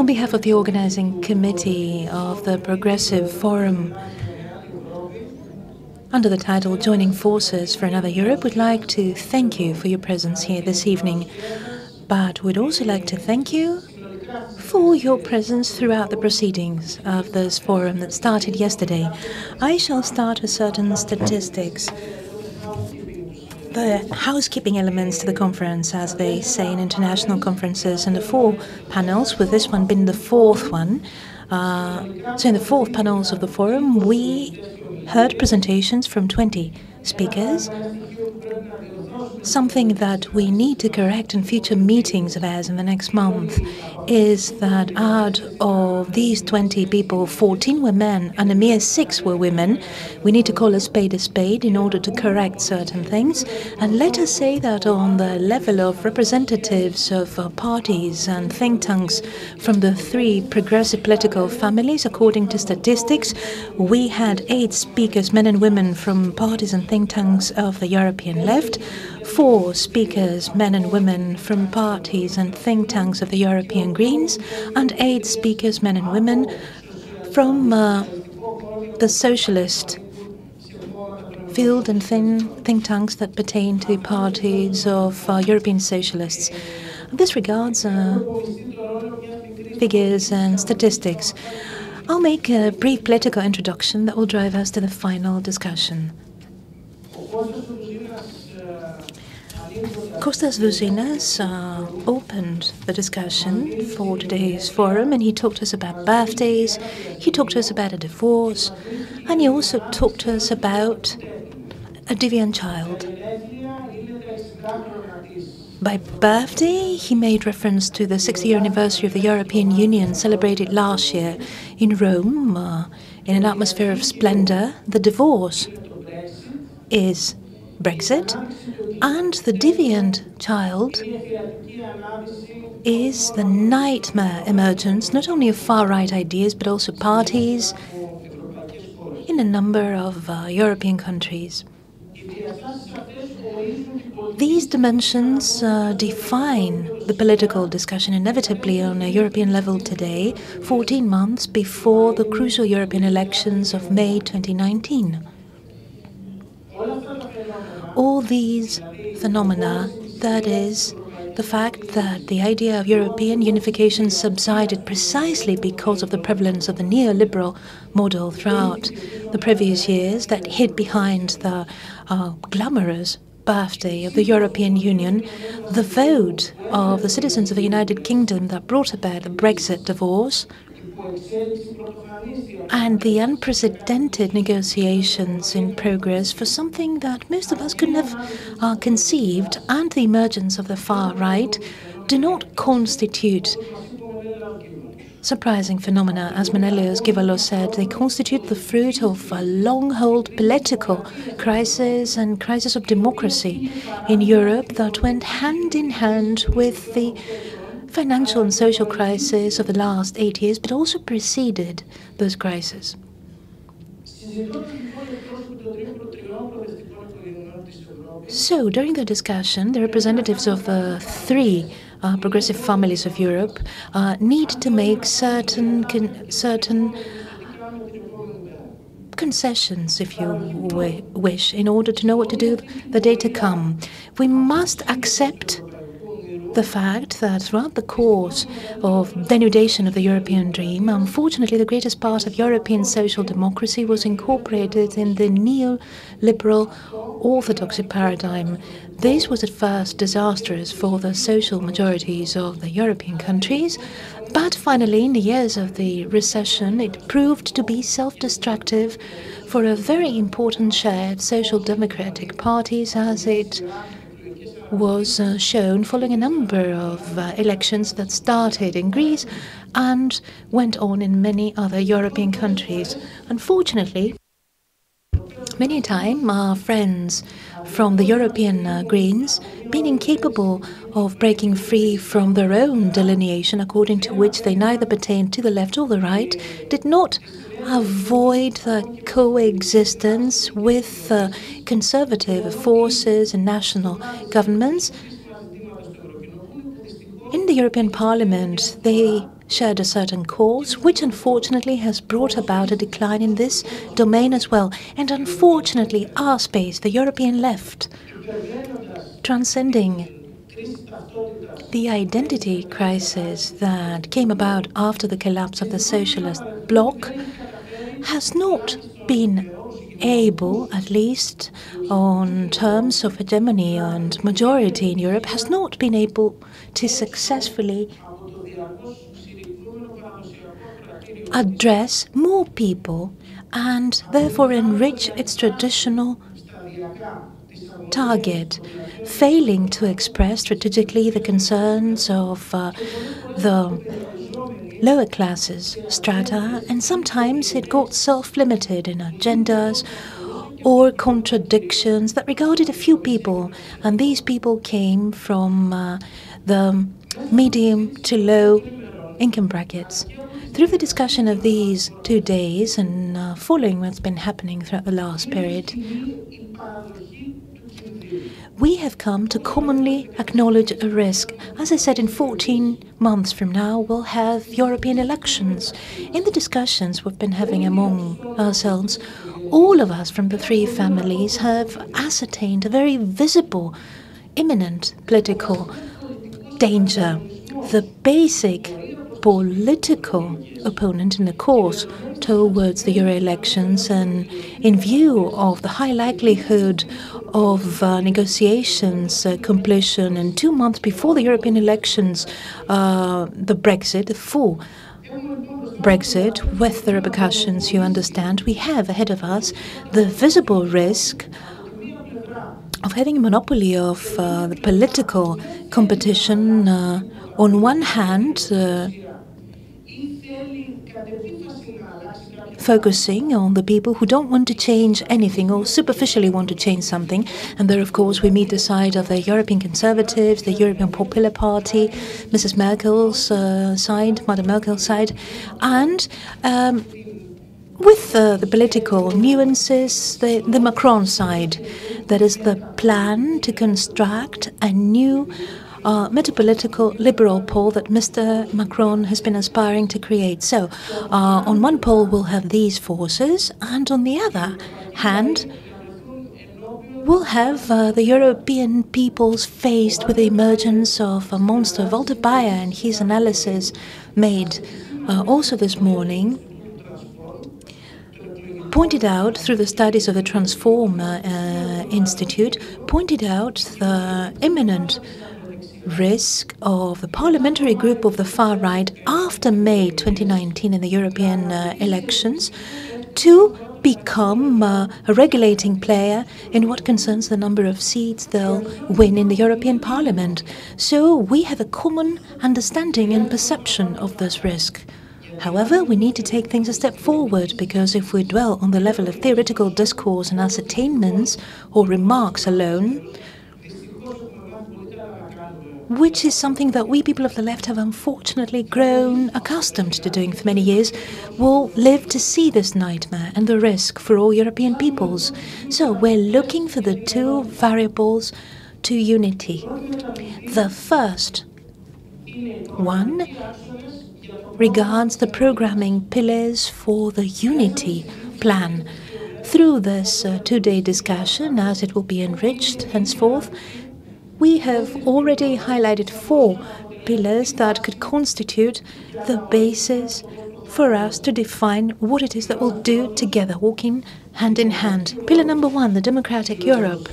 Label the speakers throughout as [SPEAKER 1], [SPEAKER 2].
[SPEAKER 1] On behalf of the organizing committee of the Progressive Forum, under the title Joining Forces for Another Europe, we'd like to thank you for your presence here this evening. But we'd also like to thank you for your presence throughout the proceedings of this forum that started yesterday. I shall start with certain statistics. The housekeeping elements to the conference, as they say in international conferences, and the 4 panels, with this one being the 4th one. So in the 4th panels of the forum, we heard presentations from 20 speakers. Something that we need to correct in future meetings of ours in the next month is that out of these 20 people, 14 were men and a mere 6 were women. We need to call a spade in order to correct certain things. And let us say that on the level of representatives of parties and think tanks from the 3 progressive political families, according to statistics, we had 8 speakers, men and women, from parties and think tanks of the European left, 4 speakers, men and women, from parties and think tanks of the European Greens, and 8 speakers, men and women, from the socialist field and think tanks that pertain to parties of European socialists. This regards figures and statistics. I'll make a brief political introduction that will drive us to the final discussion. Kostas Vouzinas opened the discussion for today's forum, and he talked to us about birthdays, he talked to us about a divorce, and he also talked to us about a deviant child. By birthday, he made reference to the 60th anniversary of the European Union celebrated last year in Rome, in an atmosphere of splendor. The divorce is Brexit, and the deviant child is the nightmare emergence not only of far-right ideas but also parties in a number of European countries. These dimensions define the political discussion inevitably on a European level today, 14 months before the crucial European elections of May 2019. All these phenomena, that is, the fact that the idea of European unification subsided precisely because of the prevalence of the neoliberal model throughout the previous years that hid behind the glamorous birthday of the European Union, the vote of the citizens of the United Kingdom that brought about the Brexit divorce, and the unprecedented negotiations in progress for something that most of us couldn't have conceived, and the emergence of the far right, do not constitute surprising phenomena. As Menelaos Givalos said, they constitute the fruit of a long-held political crisis and crisis of democracy in Europe that went hand in hand with the financial and social crisis of the last 8 years, but also preceded those crises. So, during the discussion, the representatives of the 3 progressive families of Europe need to make certain concessions, if you wish, in order to know what to do the day to come. We must accept the fact that throughout the course of denudation of the European dream, unfortunately, the greatest part of European social democracy was incorporated in the neoliberal orthodoxy paradigm. This was at first disastrous for the social majorities of the European countries, but finally, in the years of the recession, it proved to be self-destructive for a very important share of social democratic parties, as it was shown following a number of elections that started in Greece and went on in many other European countries. Unfortunately, many a time our friends from the European Greens, being incapable of breaking free from their own delineation, according to which they neither pertained to the left or the right, did not avoid the coexistence with conservative forces and national governments. In the European Parliament, they shared a certain course, which unfortunately has brought about a decline in this domain as well. And unfortunately, our space, the European left, transcending the identity crisis that came about after the collapse of the socialist bloc, has not been able, at least on terms of hegemony and majority in Europe, has not been able to successfully address more people and therefore enrich its traditional target, failing to express strategically the concerns of the lower classes strata, and sometimes it got self-limited in agendas or contradictions that regarded a few people, and these people came from the medium to low income brackets. Through the discussion of these 2 days and following what's been happening throughout the last period, we have come to commonly acknowledge a risk. As I said, in 14 months from now, we'll have European elections. In the discussions we've been having among ourselves, all of us from the three families have ascertained a very visible, imminent political danger. The basic political opponent in the course towards the Euro elections, and in view of the high likelihood of negotiations completion, and 2 months before the European elections, the Brexit, the full Brexit, with the repercussions you understand, we have ahead of us the visible risk of having a monopoly of the political competition on one hand, focusing on the people who don't want to change anything or superficially want to change something. And there, of course, we meet the side of the European Conservatives, the European Popular Party, Mrs. Merkel's side, Madame Merkel's side, and with the political nuances, the Macron side. That is the plan to construct a new metapolitical liberal pole that Mr. Macron has been aspiring to create. So, on one pole we'll have these forces, and on the other hand, we'll have the European peoples faced with the emergence of a monster. Walter Bayer, and his analysis made also this morning, pointed out through the studies of the Transform Institute, pointed out the imminent risk of the parliamentary group of the far right after May 2019 in the European elections to become a regulating player in what concerns the number of seats they'll win in the European Parliament. So we have a common understanding and perception of this risk. However, we need to take things a step forward, because if we dwell on the level of theoretical discourse and ascertainments or remarks alone, which is something that we people of the left have unfortunately grown accustomed to doing for many years, will live to see this nightmare and the risk for all European peoples. So we're looking for the two variables to unity. The first one regards the programming pillars for the unity plan. Through this 2-day discussion, as it will be enriched henceforth, we have already highlighted 4 pillars that could constitute the basis for us to define what it is that we'll do together, walking hand in hand. Pillar number 1, the democratic Europe.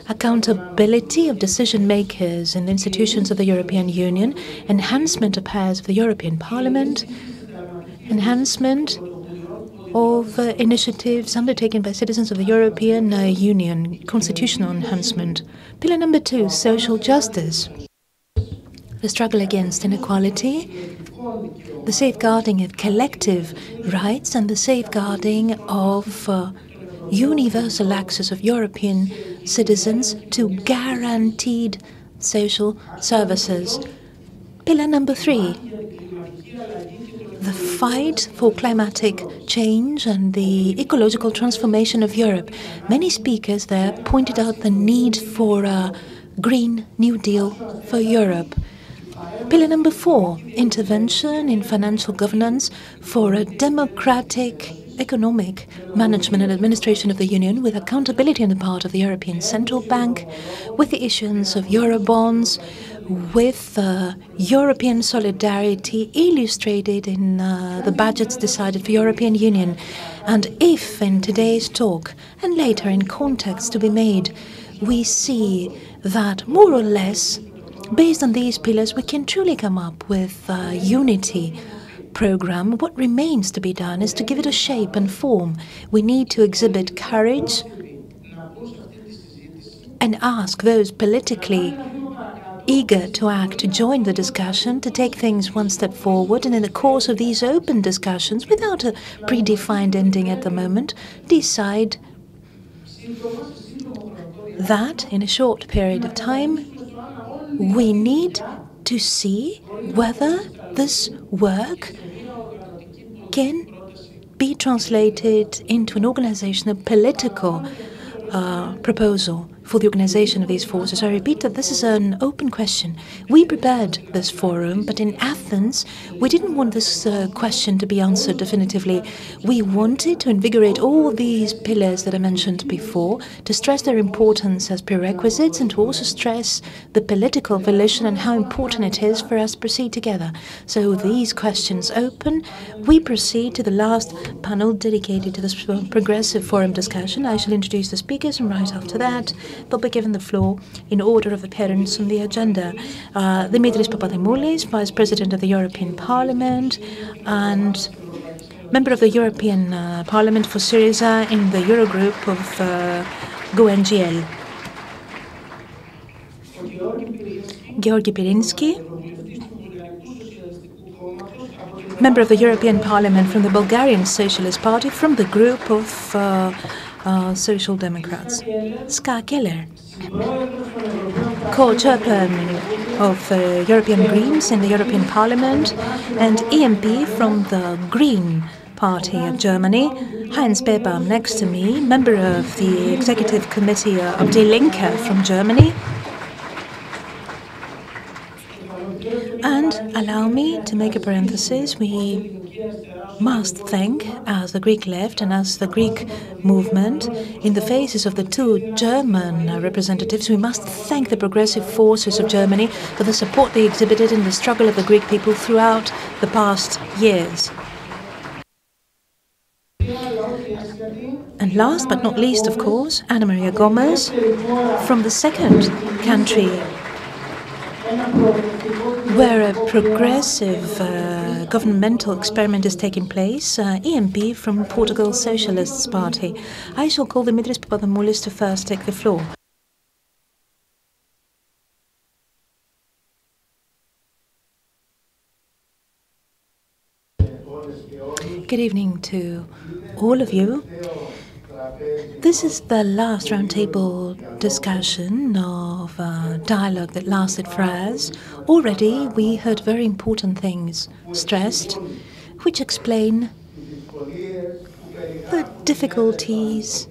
[SPEAKER 1] Accountability of decision makers in the institutions of the European Union, enhancement of powers of the European Parliament, enhancement of initiatives undertaken by citizens of the European Union, constitutional enhancement. Pillar number 2, social justice. The struggle against inequality, the safeguarding of collective rights, and the safeguarding of universal access of European citizens to guaranteed social services. Pillar number 3, the fight for climatic change and the ecological transformation of Europe. Many speakers there pointed out the need for a Green New Deal for Europe. Pillar number 4, intervention in financial governance for a democratic economic management and administration of the Union with accountability on the part of the European Central Bank, with the issuance of Eurobonds, with European solidarity illustrated in the budgets decided for European Union. And if in today's talk and later in context to be made, we see that more or less, based on these pillars, we can truly come up with a unity program. What remains to be done is to give it a shape and form. We need to exhibit courage and ask those politically eager to act to join the discussion, to take things one step forward, and in the course of these open discussions, without a predefined ending at the moment, decide that in a short period of time we need to see whether this work can be translated into an organizational political proposal for the organization of these forces. I repeat that this is an open question. We prepared this forum, but in Athens, we didn't want this question to be answered definitively. We wanted to invigorate all these pillars that I mentioned before, to stress their importance as prerequisites, and to also stress the political volition and how important it is for us to proceed together. So these questions open, we proceed to the last panel dedicated to this progressive forum discussion. I shall introduce the speakers, and right after that, they'll be given the floor in order of appearance on the agenda. Dimitris Papadimoulis, Vice President of the European Parliament and Member of the European Parliament for SYRIZA in the Eurogroup of GUE-NGL. Georgi Pirinski, Member of the European Parliament from the Bulgarian Socialist Party from the group of Social Democrats. Keller, co-chairperson of European Greens in the European Parliament and EMP from the Green Party of Germany. Heinz Bierbaum next to me, member of the Executive Committee of Die Linke from Germany. And allow me to make a parenthesis. We must thank, as the Greek left and as the Greek movement, in the faces of the two German representatives, we must thank the progressive forces of Germany for the support they exhibited in the struggle of the Greek people throughout the past years. And last but not least, of course, Anna Maria Gomes from the second country where a progressive governmental experiment is taking place, EMP from Portugal Socialist Party. I shall call Dimitris Papadimoulis to first take the floor. Good evening to all of you. This is the last roundtable discussion of dialogue that lasted for hours. Already we heard very important things stressed, which explain the difficulties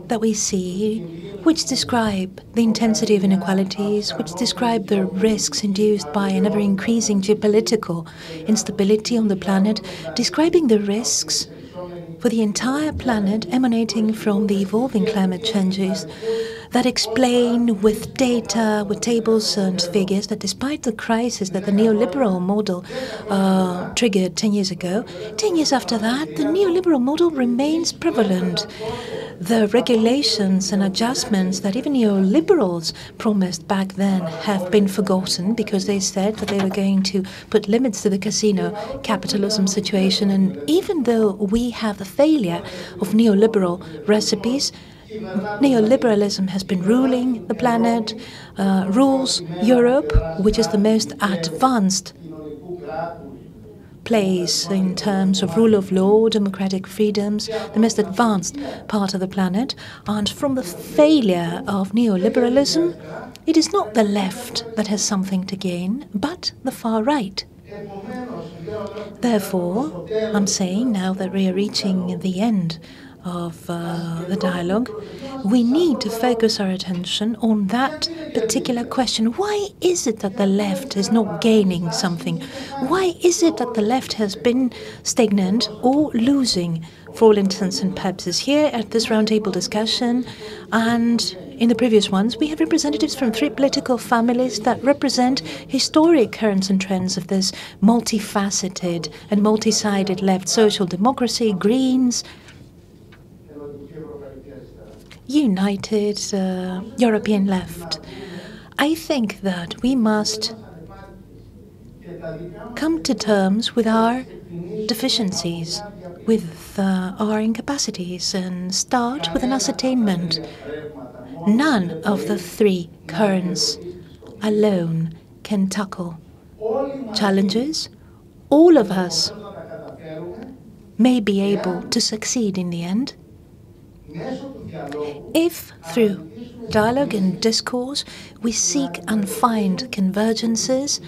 [SPEAKER 1] that we see, which describe the intensity of inequalities, which describe the risks induced by an ever-increasing geopolitical instability on the planet, describing the risks for the entire planet emanating from the evolving climate changes that explain with data, with tables and figures that despite the crisis that the neoliberal model triggered 10 years ago, 10 years after that, the neoliberal model remains prevalent. The regulations and adjustments that even neoliberals promised back then have been forgotten because they said that they were going to put limits to the casino capitalism situation. And even though we have the failure of neoliberal recipes, neoliberalism has been ruling the planet, rules Europe, which is the most advanced place in terms of rule of law, democratic freedoms, the most advanced part of the planet. And from the failure of neoliberalism, it is not the left that has something to gain, but the far right. Therefore, I'm saying now that we are reaching the end of the dialogue, we need to focus our attention on that particular question. Why is it that the left is not gaining something? Why is it that the left has been stagnant or losing, for all intents and purposes? Here at this roundtable discussion and in the previous ones, we have representatives from three political families that represent historic currents and trends of this multifaceted and multi-sided left: social democracy, Greens, united European left. I think that we must come to terms with our deficiencies, with our incapacities, and start with an ascertainment. None of the three currents alone can tackle challenges. All of us may be able to succeed in the end if, through dialogue and discourse, we seek and find convergences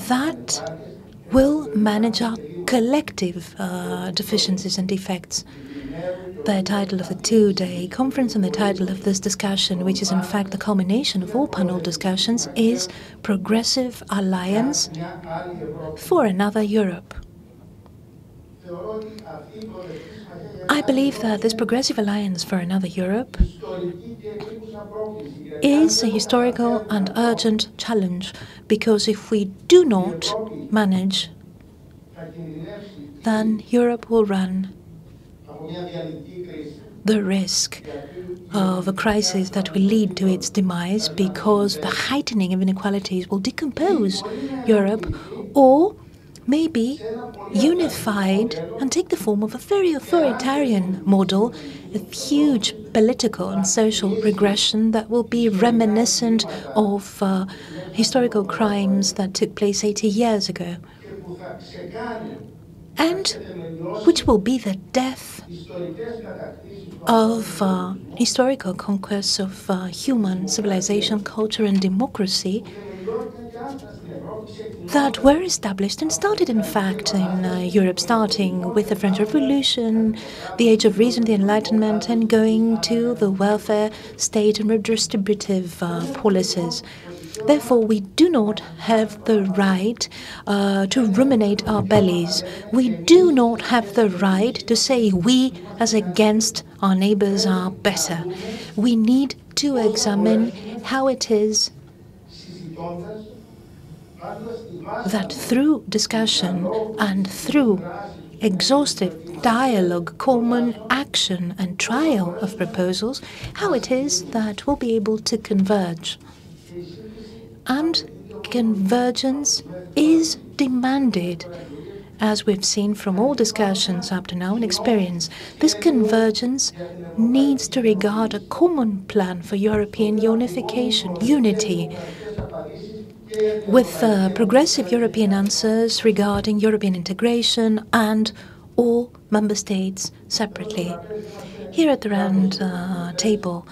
[SPEAKER 1] that will manage our collective deficiencies and defects. The title of the two-day conference and the title of this discussion, which is in fact the culmination of all panel discussions, is Progressive Alliance for Another Europe. I believe that this Progressive Alliance for Another Europe is a historical and urgent challenge, because if we do not manage, then Europe will run the risk of a crisis that will lead to its demise, because the heightening of inequalities will decompose Europe, or maybe unified and take the form of a very authoritarian model, a huge political and social regression that will be reminiscent of historical crimes that took place 80 years ago, and which will be the death of historical conquests of human civilization, culture and democracy that were established and started, in fact, in Europe, starting with the French Revolution, the Age of Reason, the Enlightenment, and going to the welfare state and redistributive policies. Therefore, we do not have the right to ruminate our bellies. We do not have the right to say we, as against our neighbors, are better. We need to examine how it is that through discussion and through exhaustive dialogue, common action and trial of proposals, how it is that we'll be able to converge. And convergence is demanded, as we've seen from all discussions up to now and experience. This convergence needs to regard a common plan for European unification, unity, with progressive European answers regarding European integration and all member states separately. Here at the round table,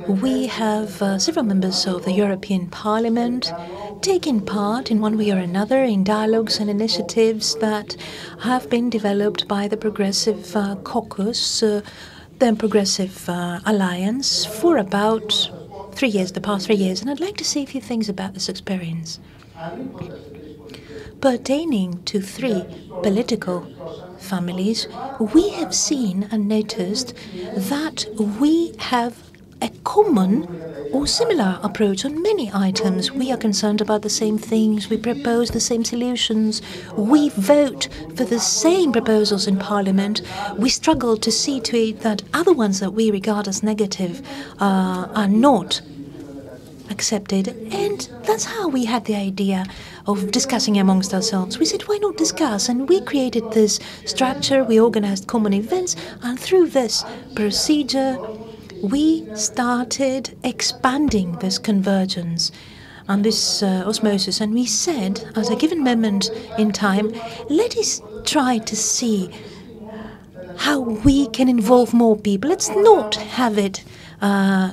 [SPEAKER 1] we have several members of the European Parliament taking part in one way or another in dialogues and initiatives that have been developed by the Progressive Caucus, the Progressive Alliance, for about 3 years, the past 3 years. And I'd like to say a few things about this experience. Pertaining to three political families, we have seen and noticed that we have a common or similar approach on many items. We are concerned about the same things, we propose the same solutions, we vote for the same proposals in Parliament. We struggle to see to it that other ones that we regard as negative are not accepted, and that's how we had the idea of discussing amongst ourselves. We said, why not discuss? And we created this structure, we organized common events, and through this procedure we started expanding this convergence and this osmosis. And we said, at a given moment in time, let us try to see how we can involve more people. Let's not have it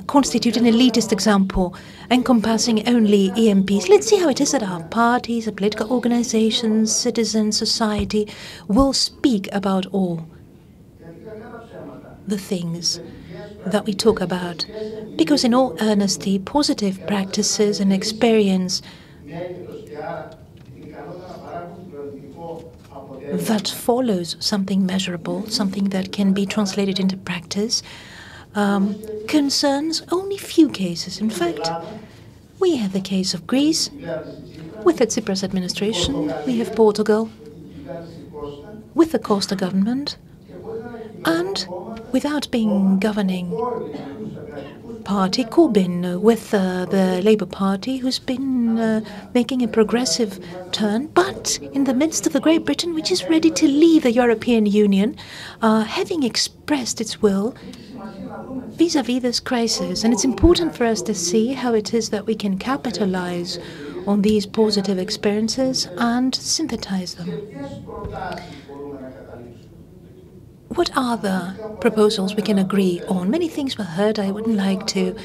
[SPEAKER 1] constitute an elitist example encompassing only EMPs. Let's see how it is that our parties, our political organizations, citizens, society will speak about all. the things that we talk about. Because in all honesty, positive practices and experience that follows something measurable, something that can be translated into practice, concerns only few cases. In fact, we have the case of Greece with the Tsipras administration, we have Portugal with the Costa government, and without being governing party, Corbyn with the Labour Party, who's been making a progressive turn, but in the midst of the Great Britain, which is ready to leave the European Union, having expressed its will vis-à-vis this crisis. And it's important for us to see how it is that we can capitalize on these positive experiences and synthesize them. What are the proposals we can agree on? Many things were heard. I wouldn't like to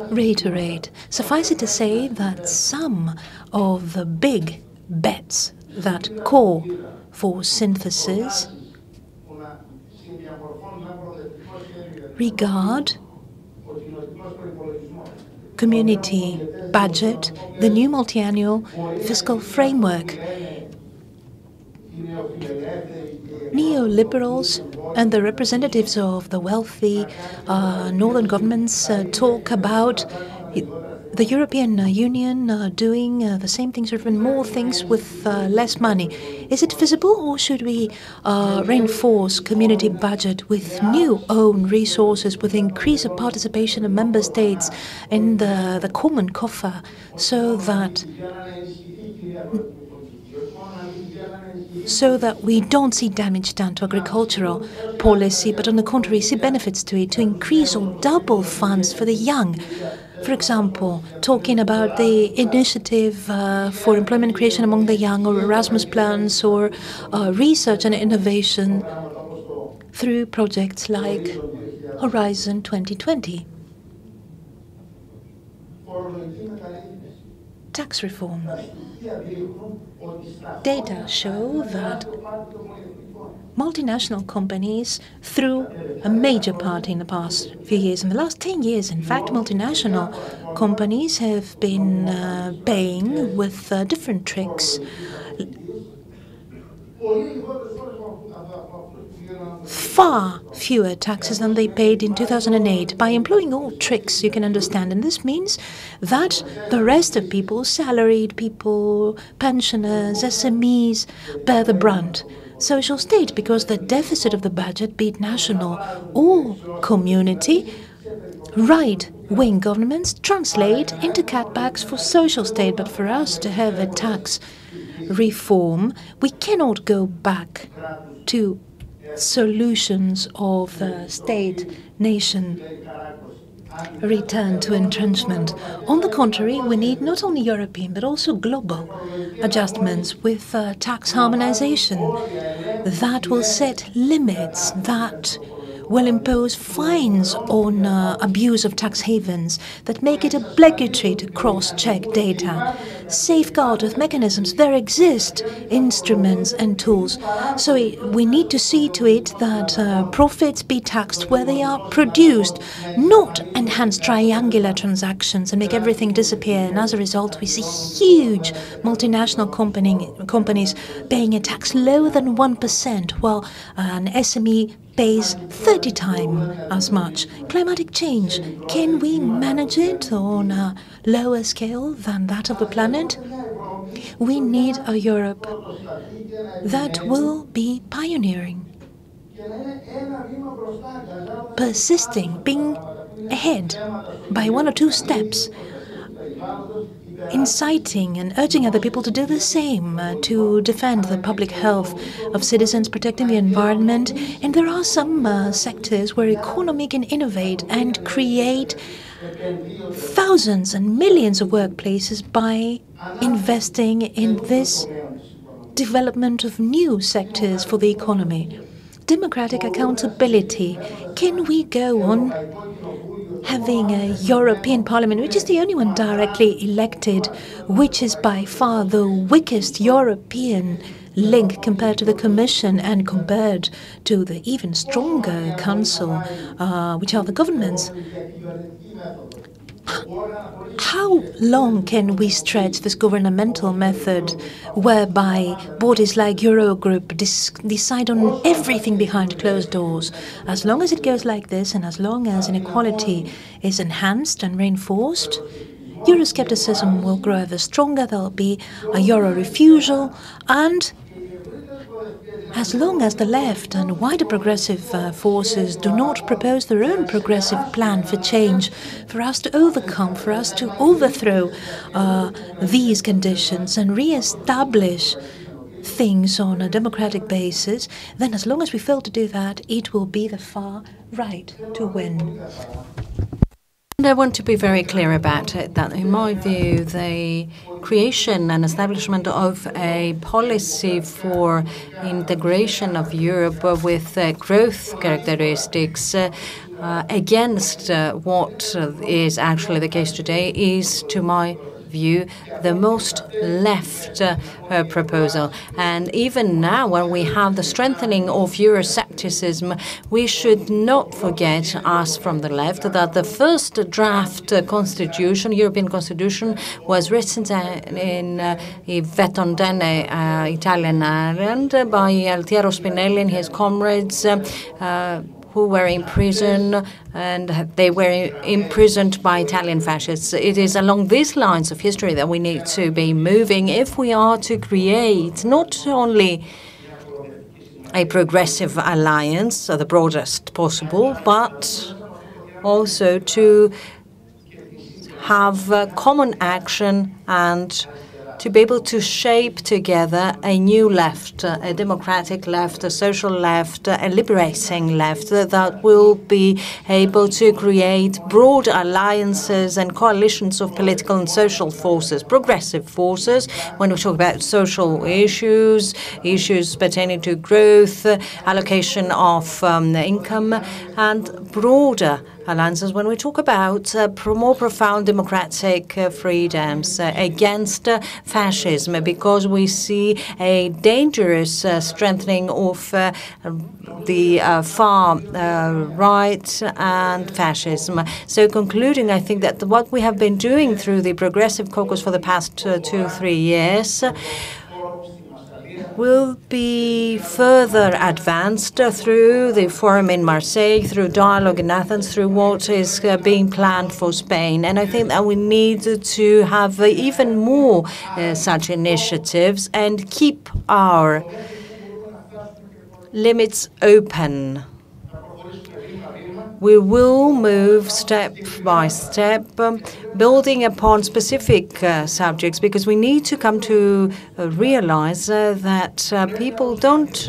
[SPEAKER 1] reiterate. Suffice it to say that some of the big bets that call for synthesis regard community budget, the new multi-annual fiscal framework. Neoliberals and the representatives of the wealthy northern governments talk about the European Union doing the same things or even more things with less money. Is it feasible, or should we reinforce community budget with new own resources, with increase of participation of member states in the common coffer, so that we don't see damage done to agricultural policy, but on the contrary, see benefits to it, to increase or double funds for the young? For example, talking about the initiative for employment creation among the young, or Erasmus plans, or research and innovation through projects like Horizon 2020. Tax reform. Data show that multinational companies threw a major party in the past few years. In the last 10 years, in fact, multinational companies have been paying with different tricks far fewer taxes than they paid in 2008 by employing all tricks you can understand. And this means that the rest of people, salaried people, pensioners, SMEs, bear the brunt. Social state, because the deficit of the budget, be it national or community, right-wing governments translate into cutbacks for social state. But for us to have a tax reform, we cannot go back to solutions of the state-nation return to entrenchment. On the contrary, we need not only European but also global adjustments with tax harmonization that will set limits, that will impose fines on abuse of tax havens, that make it obligatory to cross-check data, safeguard with mechanisms. There exist instruments and tools. So we need to see to it that profits be taxed where they are produced, not enhance triangular transactions and make everything disappear. And as a result, we see huge multinational companies paying a tax lower than 1%, while an SME pays 30 times as much. Climatic change, can we manage it on a lower scale than that of the planet? We need a Europe that will be pioneering, persisting, being ahead by 1 or 2 steps, inciting and urging other people to do the same, to defend the public health of citizens, protecting the environment. And there are some sectors where economy can innovate and create thousands and millions of workplaces by investing in this development of new sectors for the economy. Democratic accountability. Can we go on having a European Parliament, which is the only one directly elected, which is by far the weakest European link compared to the Commission and compared to the even stronger Council, which are the governments. How long can we stretch this governmental method whereby bodies like Eurogroup decide on everything behind closed doors? As long as it goes like this and as long as inequality is enhanced and reinforced, Euroscepticism will grow ever stronger, there'll be a Euro refusal, and as long as the left and wider progressive forces do not propose their own progressive plan for change, for us to overcome, for us to overthrow these conditions and re-establish things on a democratic basis, then as long as we fail to do that, it will be the far right to win.
[SPEAKER 2] And I want to be very clear about it, that in my view, the creation and establishment of a policy for integration of Europe with growth characteristics against what is actually the case today is, to my view, the most left proposal. And even now, when we have the strengthening of Euroscepticism, we should not forget, us from the left, that the first draft constitution, European constitution, was written in Vettondene, Italian island, by Altiero Spinelli and his comrades, who were in prison, and they were imprisoned by Italian fascists. It is along these lines of history that we need to be moving if we are to create not only a progressive alliance, the broadest possible, but also to have common action and to be able to shape together a new left, a democratic left, a social left, a liberating left that will be able to create broad alliances and coalitions of political and social forces, progressive forces, when we talk about social issues, issues pertaining to growth, allocation of income, and broader alliances when we talk about more profound democratic freedoms against fascism, because we see a dangerous strengthening of the far right and fascism. So concluding, I think that what we have been doing through the Progressive Caucus for the past 2-3 years will be further advanced through the forum in Marseille, through dialogue in Athens, through what is being planned for Spain. And I think that we need to have even more such initiatives and keep our limits open. We will move step by step, building upon specific subjects, because we need to come to realize that people don't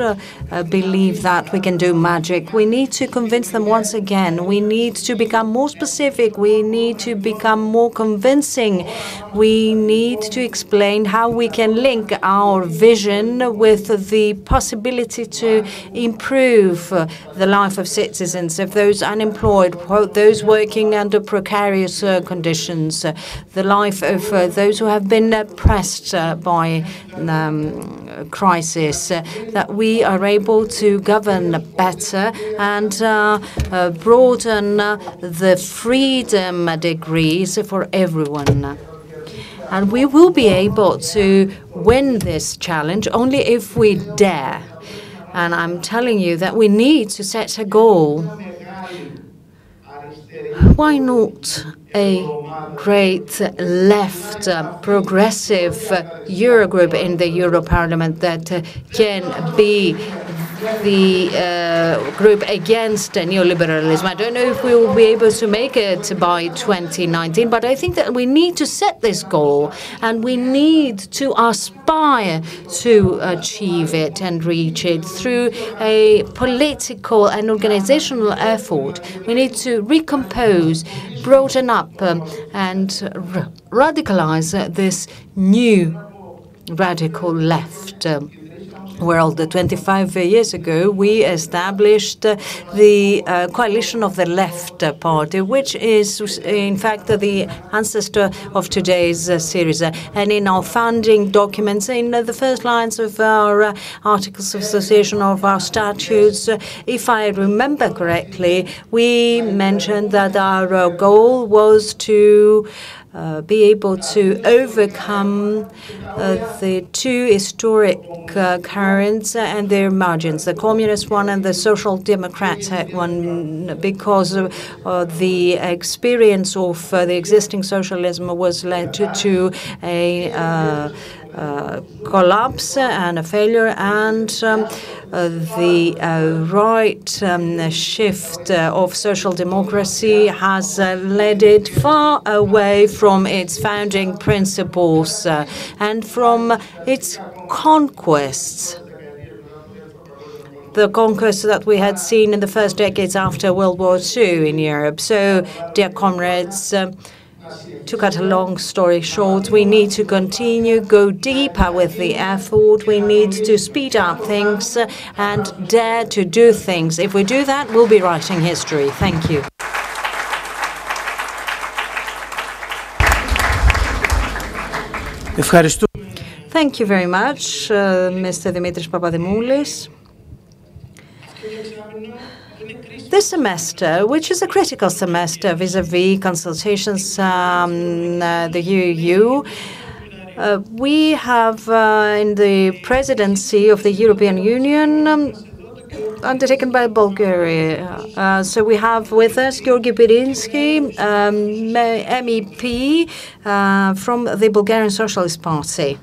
[SPEAKER 2] believe that we can do magic. We need to convince them once again. We need to become more specific. We need to become more convincing. We need to explain how we can link our vision with the possibility to improve the life of citizens, of those unemployed, those working under precarious conditions, the life of those who have been pressed by crisis, that we are able to govern better and broaden the freedom degrees for everyone. And we will be able to win this challenge only if we dare. And I'm telling you that we need to set a goal. Why not a great left progressive Eurogroup in the Euro Parliament that can be the group against neoliberalism? I don't know if we will be able to make it by 2019, but I think that we need to set this goal and we need to aspire to achieve it and reach it through a political and organizational effort. We need to recompose, broaden up and radicalize this new radical left. world. 25 years ago, we established the coalition of the left party, which is in fact the ancestor of today's SYRIZA. And in our founding documents, in the first lines of our articles of association, of our statutes, if I remember correctly, we mentioned that our goal was to be able to overcome the two historic currents and their margins, the communist one and the social democratic one, because the experience of the existing socialism was led to a collapse and a failure, and the right shift of social democracy has led it far away from its founding principles and from its conquests. The conquests that we had seen in the first decades after World War II in Europe. So, dear comrades, to cut a long story short, we need to continue, go deeper with the effort. We need to speed up things and dare to do things. If we do that, we'll be writing history. Thank you. Thank you very much, Mr. Dimitris Papadimoulis. This semester, which is a critical semester vis-à-vis consultations, the EU, we have in the presidency of the European Union undertaken by Bulgaria. So we have with us Georgi Pirinski, MEP from the Bulgarian Socialist Party.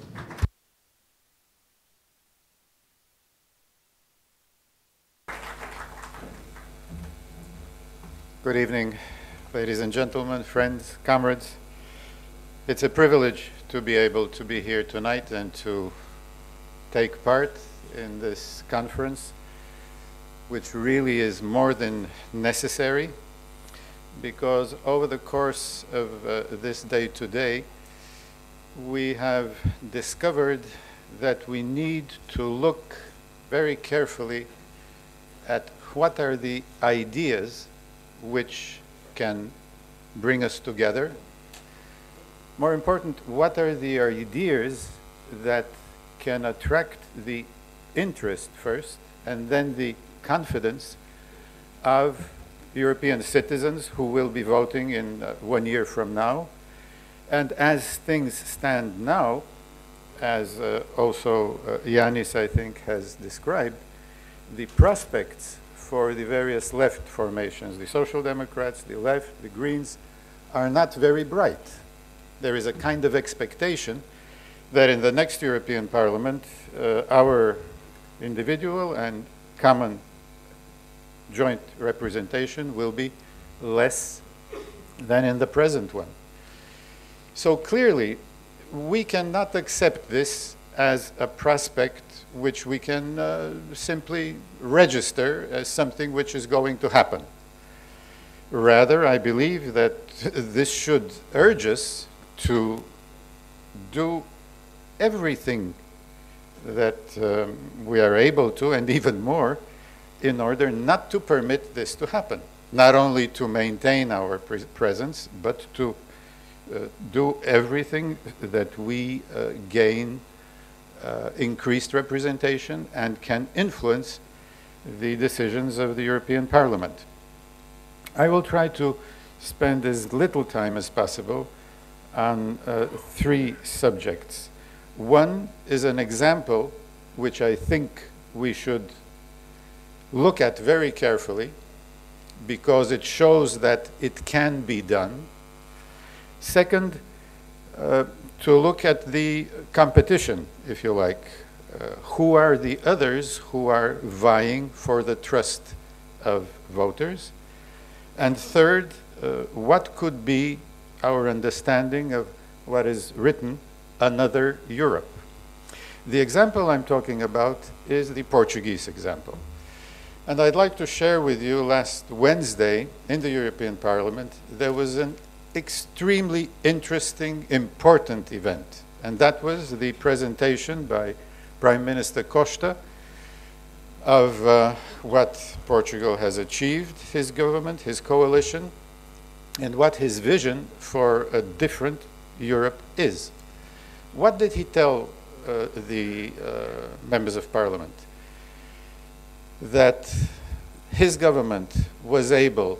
[SPEAKER 3] Good evening, ladies and gentlemen, friends, comrades. It's a privilege to be able to be here tonight and to take part in this conference, which really is more than necessary, because over the course of this day today, we have discovered that we need to look very carefully at what are the ideas which can bring us together. More important, what are the ideas that can attract the interest first and then the confidence of European citizens who will be voting in 1 year from now. And as things stand now, as also Yiannis, I think, has described, the prospects for the various left formations, the Social Democrats, the left, the Greens, are not very bright. There is a kind of expectation that in the next European Parliament, our individual and common joint representation will be less than in the present one. So clearly, we cannot accept this as a prospect which we can simply register as something which is going to happen. Rather, I believe that this should urge us to do everything that we are able to, and even more, in order not to permit this to happen. Not only to maintain our presence, but to do everything that we gain increased representation and can influence the decisions of the European Parliament. I will try to spend as little time as possible on 3 subjects. One is an example which I think we should look at very carefully because it shows that it can be done. Second, to look at the competition, if you like. Who are the others who are vying for the trust of voters? And third, what could be our understanding of what is written, another Europe? The example I'm talking about is the Portuguese example. And I'd like to share with you, last Wednesday in the European Parliament, there was an extremely interesting, important event. And that was the presentation by Prime Minister Costa of what Portugal has achieved, his government, his coalition, and what his vision for a different Europe is. What did he tell the members of parliament? That his government was able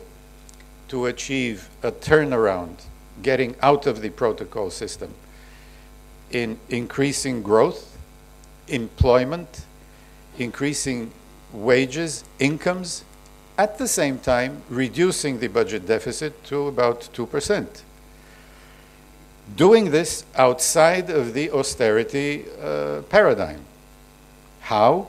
[SPEAKER 3] to achieve a turnaround, getting out of the protocol system, in increasing growth, employment, increasing wages, incomes, at the same time reducing the budget deficit to about 2%. Doing this outside of the austerity paradigm. How?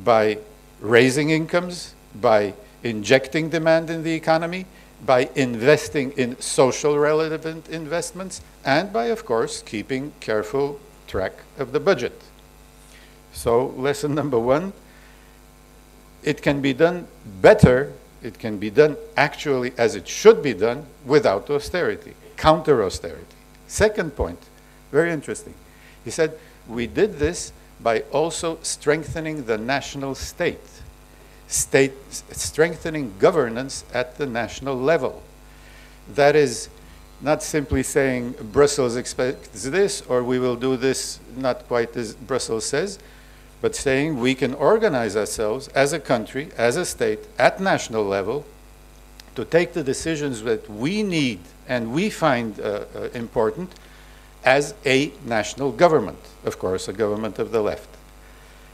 [SPEAKER 3] By raising incomes, by injecting demand in the economy, by investing in social relevant investments, and by, of course, keeping careful track of the budget. So, lesson number one, it can be done better, it can be done actually as it should be done without austerity, counter-austerity. Second point, very interesting. He said, we did this by also strengthening the national state, strengthening governance at the national level. That is not simply saying Brussels expects this or we will do this not quite as Brussels says, but saying we can organize ourselves as a country, as a state, at national level to take the decisions that we need and we find important as a national government, of course, a government of the left.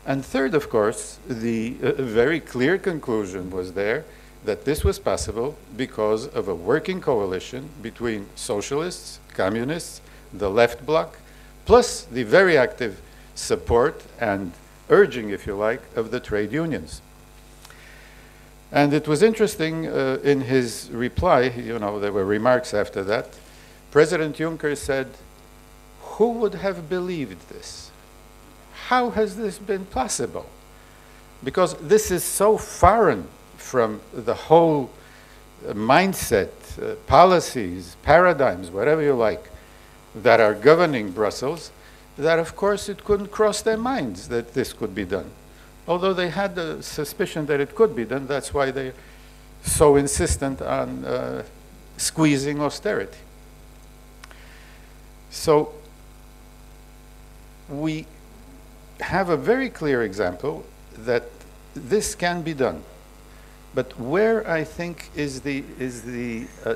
[SPEAKER 3] And third, of course, the very clear conclusion was there that this was possible because of a working coalition between socialists, communists, the left bloc, plus the very active support and urging, if you like, of the trade unions. And it was interesting in his reply, you know, there were remarks after that. President Juncker said, who would have believed this? How has this been possible? Because this is so foreign from the whole mindset, policies, paradigms, whatever you like, that are governing Brussels, that of course it couldn't cross their minds that this could be done. Although they had the suspicion that it could be done, that's why they're so insistent on squeezing austerity. So we have a very clear example that this can be done. But where I think is the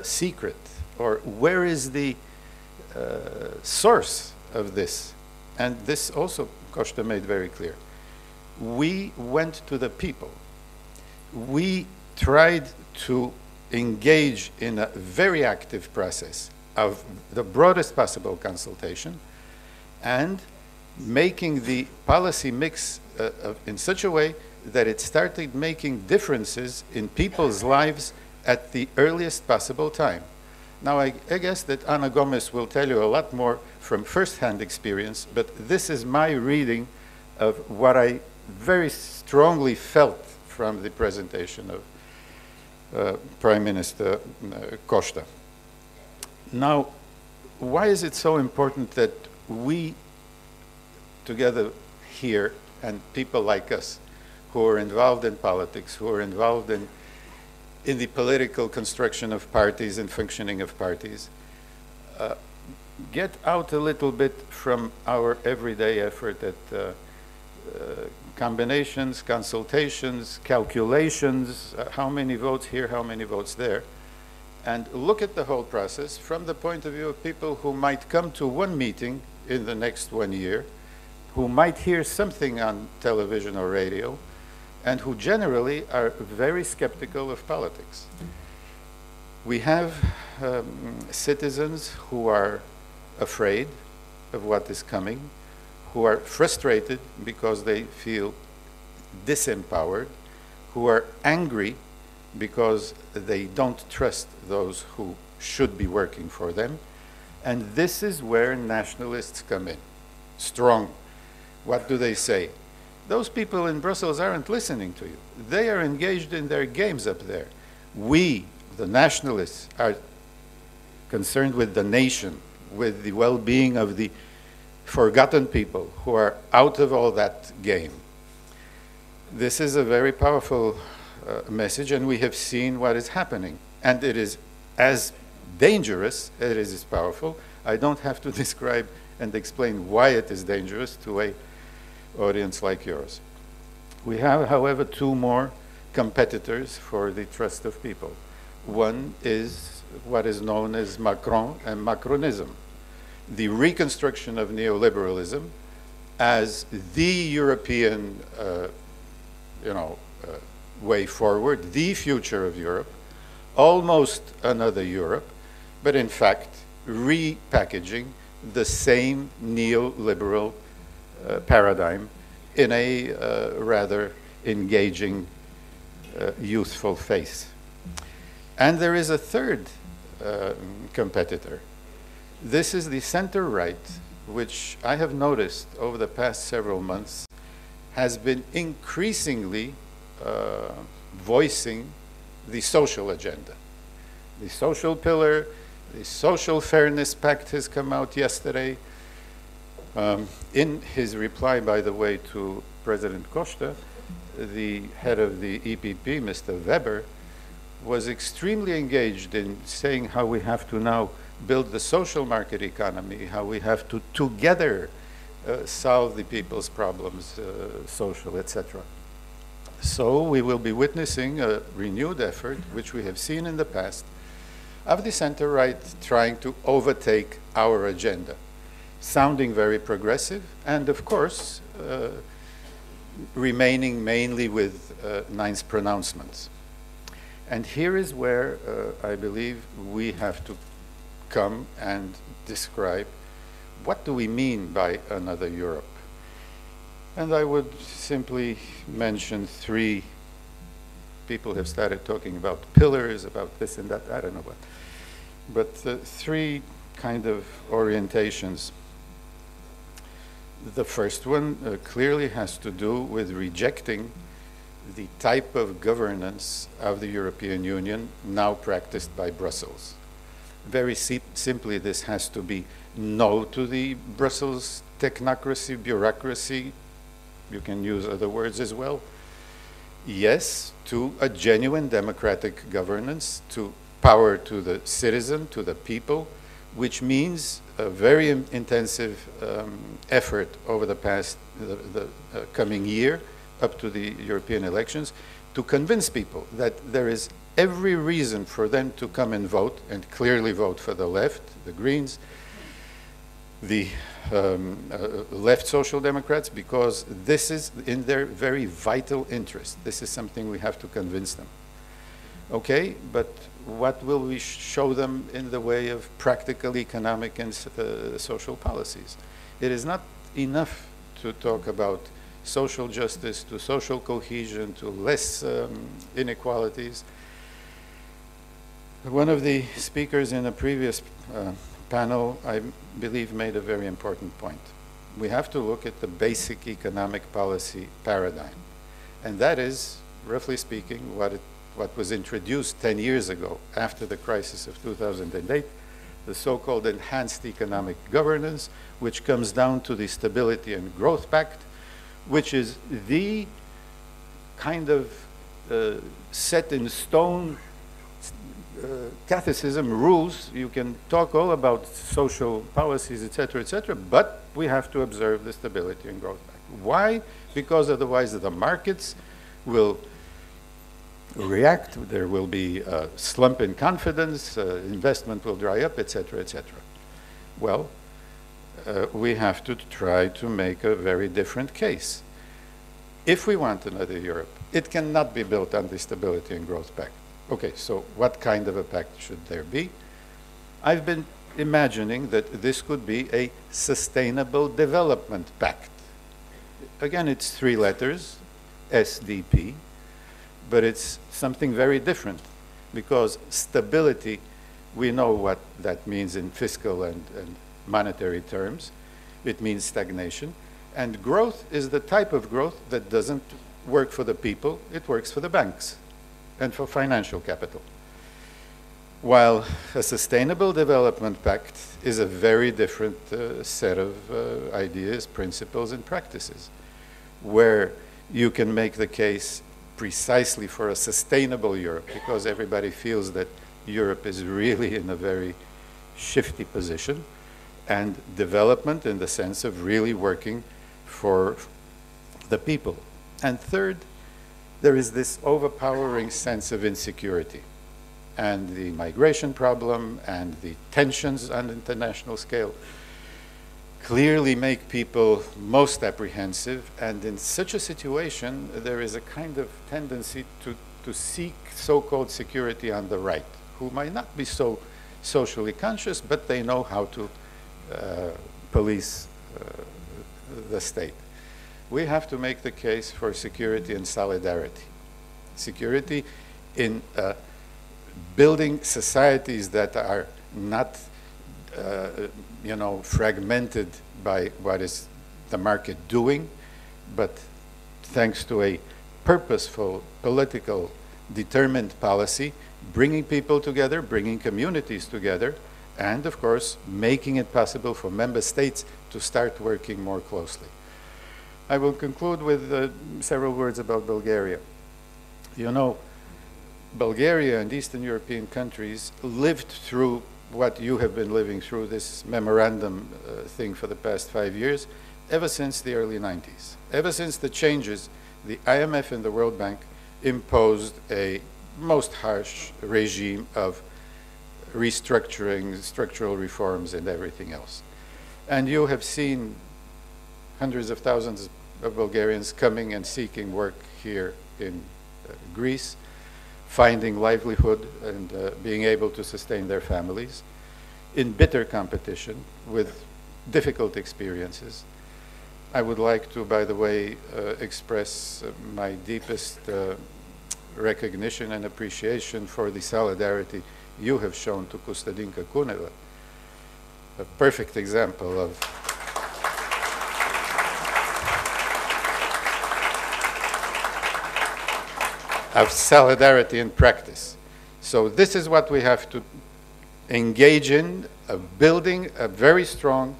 [SPEAKER 3] secret, or where is the source of this? And this also Costa made very clear. We went to the people. We tried to engage in a very active process of the broadest possible consultation and making the policy mix in such a way that it started making differences in people's lives at the earliest possible time. Now, I guess that Ana Gomes will tell you a lot more from first-hand experience, but this is my reading of what I very strongly felt from the presentation of Prime Minister Costa. Now, why is it so important that we together here, and people like us who are involved in politics, who are involved in the political construction of parties and functioning of parties, get out a little bit from our everyday effort at combinations, consultations, calculations, how many votes here, how many votes there, and look at the whole process from the point of view of people who might come to one meeting in the next 1 year, who might hear something on television or radio, and who generally are very skeptical of politics. We have citizens who are afraid of what is coming, who are frustrated because they feel disempowered, who are angry because they don't trust those who should be working for them. And this is where nationalists come in, strong. What do they say? Those people in Brussels aren't listening to you. They are engaged in their games up there. We, the nationalists, are concerned with the nation, with the well-being of the forgotten people who are out of all that game. This is a very powerful message, and we have seen what is happening. And it is as dangerous as it is powerful. I don't have to describe and explain why it is dangerous to an audience like yours. We have, however, two more competitors for the trust of people. One is what is known as Macron and Macronism, the reconstruction of neoliberalism as the European way forward, the future of Europe, almost another Europe, but in fact repackaging the same neoliberal paradigm in a rather engaging, youthful face. And there is a third competitor. This is the center-right, which I have noticed over the past several months has been increasingly voicing the social agenda. The social pillar, the social fairness pact has come out yesterday. In his reply, by the way, to President Costa, the head of the EPP, Mr. Weber, was extremely engaged in saying how we have to now build the social market economy, how we have to together solve the people's problems, social, etc. So we will be witnessing a renewed effort, which we have seen in the past, of the center-right trying to overtake our agenda, sounding very progressive, and of course, remaining mainly with nice pronouncements. And here is where I believe we have to come and describe what do we mean by another Europe. And I would simply mention three. People have started talking about pillars, about this and that, I don't know what. But three kind of orientations. The first one clearly has to do with rejecting the type of governance of the European Union now practiced by Brussels. Very simply, this has to be no to the Brussels technocracy, bureaucracy. You can use other words as well. Yes to a genuine democratic governance, to power to the citizen, to the people, which means a very intensive effort over the past, the coming year, up to the European elections, to convince people that there is every reason for them to come and vote, and clearly vote for the left, the Greens, the left Social Democrats, because this is in their very vital interest. This is something we have to convince them. Okay, but what will we show them in the way of practical economic and social policies? It is not enough to talk about social justice, to social cohesion, to less inequalities. One of the speakers in a previous panel, I believe, made a very important point. We have to look at the basic economic policy paradigm. And that is, roughly speaking, what was introduced 10 years ago after the crisis of 2008, the so-called enhanced economic governance, which comes down to the Stability and Growth Pact, which is the kind of set in stone catholicism rules. You can talk all about social policies, etc., but we have to observe the Stability and Growth Pact. Why? Because otherwise the markets will react, there will be a slump in confidence, investment will dry up, etc., etc. Well, we have to try to make a very different case. If we want another Europe, it cannot be built on the Stability and Growth Pact. Okay, so what kind of a pact should there be? I've been imagining that this could be a Sustainable Development Pact. Again, it's three letters, SDP, but it's something very different, because stability, we know what that means in fiscal and monetary terms. It means stagnation. And growth is the type of growth that doesn't work for the people, it works for the banks and for financial capital. While a Sustainable Development Pact is a very different set of ideas, principles, and practices, where you can make the case precisely for a sustainable Europe, because everybody feels that Europe is really in a very shifty position, and development in the sense of really working for the people. And third, there is this overpowering sense of insecurity, and the migration problem and the tensions on international scale clearly make people most apprehensive. And in such a situation, there is a kind of tendency to seek so-called security on the right, who might not be so socially conscious, but they know how to police the state. We have to make the case for security and solidarity. Security in building societies that are not fragmented by what is the market doing, but thanks to a purposeful, political, determined policy, bringing people together, bringing communities together, and of course, making it possible for member states to start working more closely. I will conclude with several words about Bulgaria. You know, Bulgaria and Eastern European countries lived through what you have been living through, this memorandum thing for the past 5 years, ever since the early 90s. Ever since the changes, the IMF and the World Bank imposed a most harsh regime of restructuring, structural reforms, and everything else. And you have seen hundreds of thousands of Bulgarians coming and seeking work here in Greece, finding livelihood and being able to sustain their families in bitter competition with difficult experiences. I would like to, by the way, express my deepest recognition and appreciation for the solidarity you have shown to Kostadinka Kuneva, a perfect example of solidarity in practice. So this is what we have to engage in, of building a very strong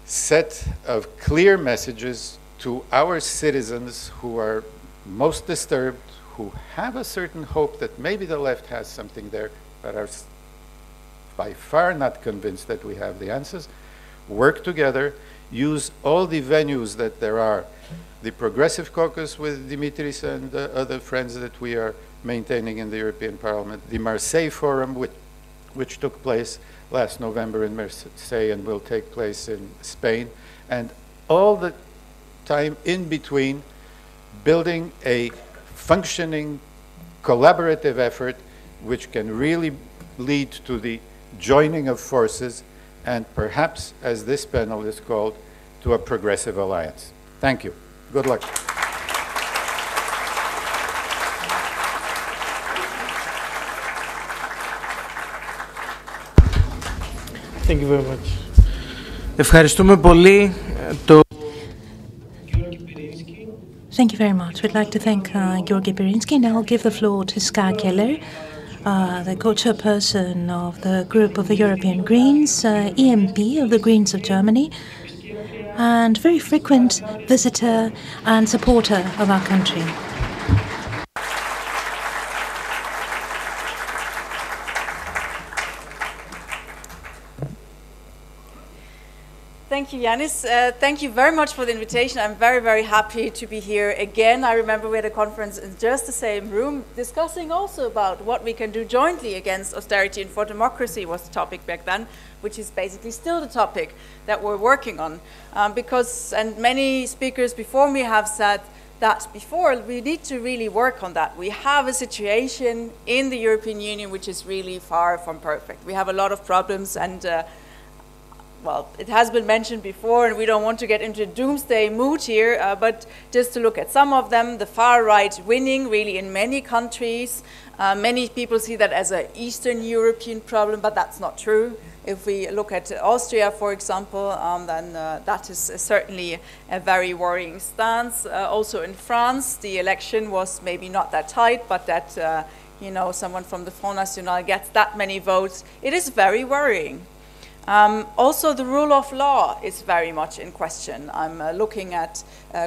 [SPEAKER 3] set of clear messages to our citizens who are most disturbed, who have a certain hope that maybe the left has something there, but are by far not convinced that we have the answers. Work together, use all the venues that there are, the Progressive Caucus with Dimitris and other friends that we are maintaining in the European Parliament, the Marseille Forum, which took place last November in Marseille and will take place in Spain, and all the time in between, building a functioning, collaborative effort which can really lead to the joining of forces and perhaps, as this panel is called, to a progressive alliance. Thank you. Good luck.
[SPEAKER 4] Thank you very much. Ευχαριστούμε πολύ.
[SPEAKER 1] Thank you very much. We'd like to thank Georgi Pirinski. Now I'll give the floor to Ska Keller, the co-chairperson of the group of the European Greens, EMP of the Greens of Germany, and very frequent visitor and supporter of our country.
[SPEAKER 5] Thank you, Yiannis. Thank you very much for the invitation. I'm very, very happy to be here again. I remember we had a conference in just the same room discussing also about what we can do jointly against austerity and for democracy was the topic back then, which is basically still the topic that we're working on. And many speakers before me have said that before, we need to really work on that. We have a situation in the European Union which is really far from perfect. We have a lot of problems and well, it has been mentioned before, and we don't want to get into a doomsday mood here, but just to look at some of them, the far right winning really in many countries. Many people see that as an Eastern European problem, but that's not true. If we look at Austria, for example, then that is certainly a very worrying stance. Also in France, the election was maybe not that tight, but that you know, someone from the Front National gets that many votes, it is very worrying. Also, the rule of law is very much in question. I'm looking at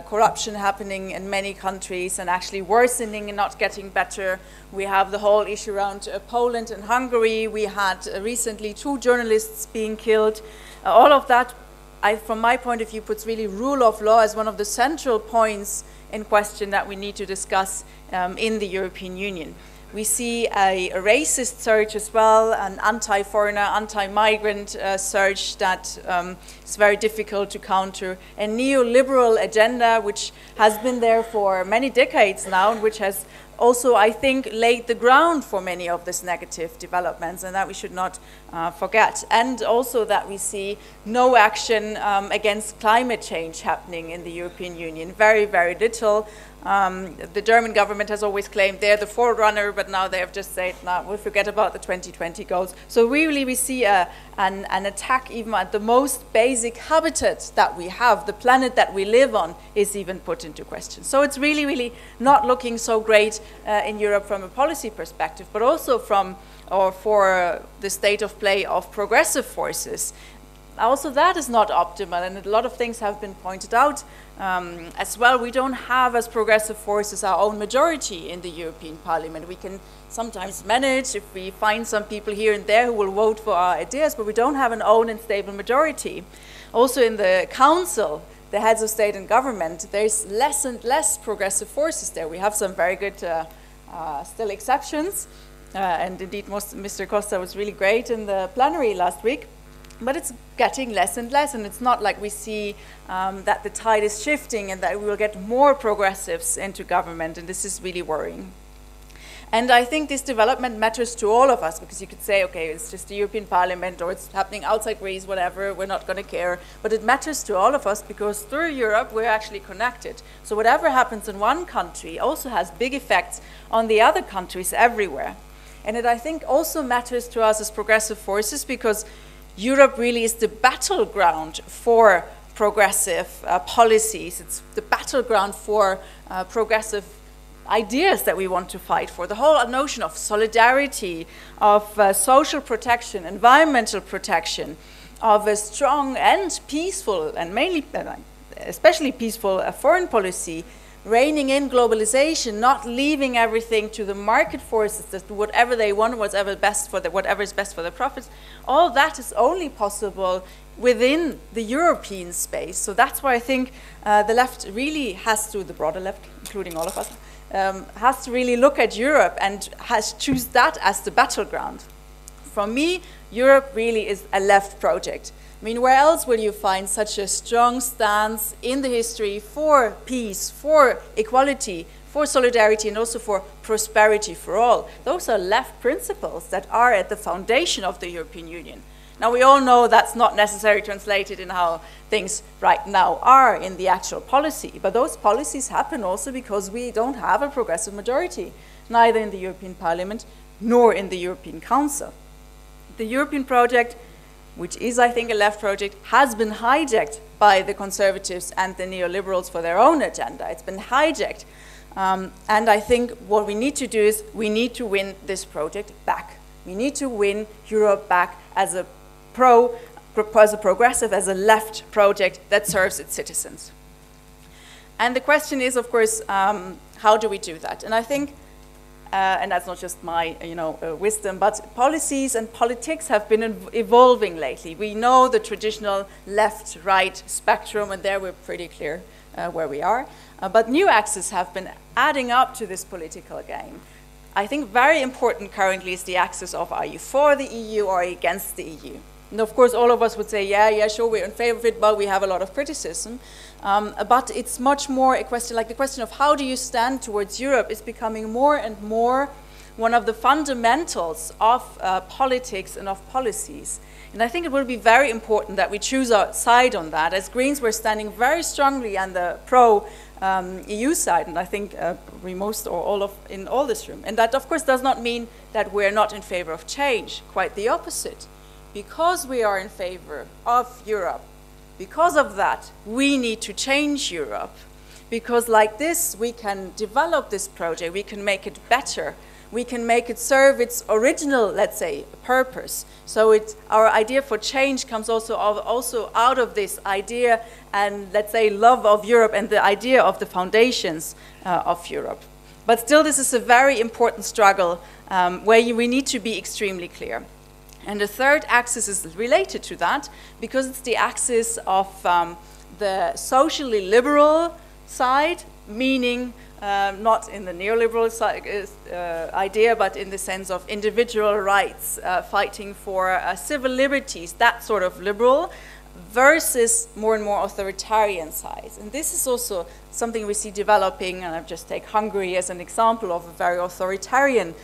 [SPEAKER 5] corruption happening in many countries and actually worsening and not getting better. We have the whole issue around Poland and Hungary. We had recently 2 journalists being killed. All of that, from my point of view, puts really rule of law as one of the central points in question that we need to discuss in the European Union. We see a racist surge as well, an anti-foreigner, anti-migrant surge that is very difficult to counter, a neoliberal agenda which has been there for many decades now, and which has also, I think, laid the ground for many of these negative developments, and that we should not forget. And also that we see no action against climate change happening in the European Union. Very, very little. The German government has always claimed they're the forerunner, but now they have just said, no, we'll forget about the 2020 goals. So really we see an attack even at the most basic habitat that we have. The planet that we live on is even put into question. So it's really, really not looking so great in Europe from a policy perspective, but also for the state of play of progressive forces. Also, that is not optimal, and a lot of things have been pointed out as well. We don't have, as progressive forces, our own majority in the European Parliament. We can sometimes manage if we find some people here and there who will vote for our ideas, but we don't have an own and stable majority. Also in the Council, the heads of state and government, there's less and less progressive forces there. We have some very good still exceptions, and indeed Mr. Costa was really great in the plenary last week. But it's getting less and less, and it's not like we see that the tide is shifting and that we will get more progressives into government, and this is really worrying. And I think this development matters to all of us, because you could say, okay, it's just the European Parliament, or it's happening outside Greece, whatever, we're not going to care. But it matters to all of us, because through Europe, we're actually connected. So whatever happens in one country also has big effects on the other countries everywhere. And it, I think, also matters to us as progressive forces, because Europe really is the battleground for progressive policies. It's the battleground for progressive ideas that we want to fight for. The whole notion of solidarity, of social protection, environmental protection, of a strong and peaceful, and mainly, especially peaceful foreign policy, reining in globalization, not leaving everything to the market forces that do whatever they want, whatever is best for their profits. All that is only possible within the European space. So that's why I think the left really has to, the broader left, including all of us, has to really look at Europe and choose that as the battleground. For me, Europe really is a left project. I mean, where else will you find such a strong stance in the history for peace, for equality, for solidarity, and also for prosperity for all? Those are left principles that are at the foundation of the European Union. Now, we all know that's not necessarily translated in how things right now are in the actual policy, but those policies happen also because we don't have a progressive majority, neither in the European Parliament nor in the European Council. The European project, which is, I think, a left project, has been hijacked by the conservatives and the neoliberals for their own agenda. It's been hijacked. And I think what we need to do is we need to win this project back. We need to win Europe back as a progressive, as a left project that serves its citizens. And the question is, of course, how do we do that? And I think, and that's not just my wisdom, but policies and politics have been evolving lately. We know the traditional left-right spectrum, and there we're pretty clear where we are. But new axes have been adding up to this political game. I think very important currently is the axis of, are you for the EU or against the EU? And of course, all of us would say, yeah, sure, we're in favor of it, but we have a lot of criticism. But it's much more a question, like the question of how do you stand towards Europe is becoming more and more one of the fundamentals of politics and of policies. And I think it will be very important that we choose our side on that. As Greens, we're standing very strongly on the pro-EU side, and I think we most or all of in all this room. And that, of course, does not mean that we're not in favor of change. Quite the opposite. Because we are in favor of Europe, because of that, we need to change Europe. Because like this, we can develop this project, we can make it better. we can make it serve its original, let's say, purpose. So our idea for change comes also out of this idea and, let's say, love of Europe and the idea of the foundations of Europe. But still, this is a very important struggle where we need to be extremely clear. And the third axis is related to that because it's the axis of the socially liberal side, meaning not in the neoliberal idea, but in the sense of individual rights, fighting for civil liberties, that sort of liberal, versus more and more authoritarian sides. And this is also something we see developing, and I'll just take Hungary as an example of a very authoritarian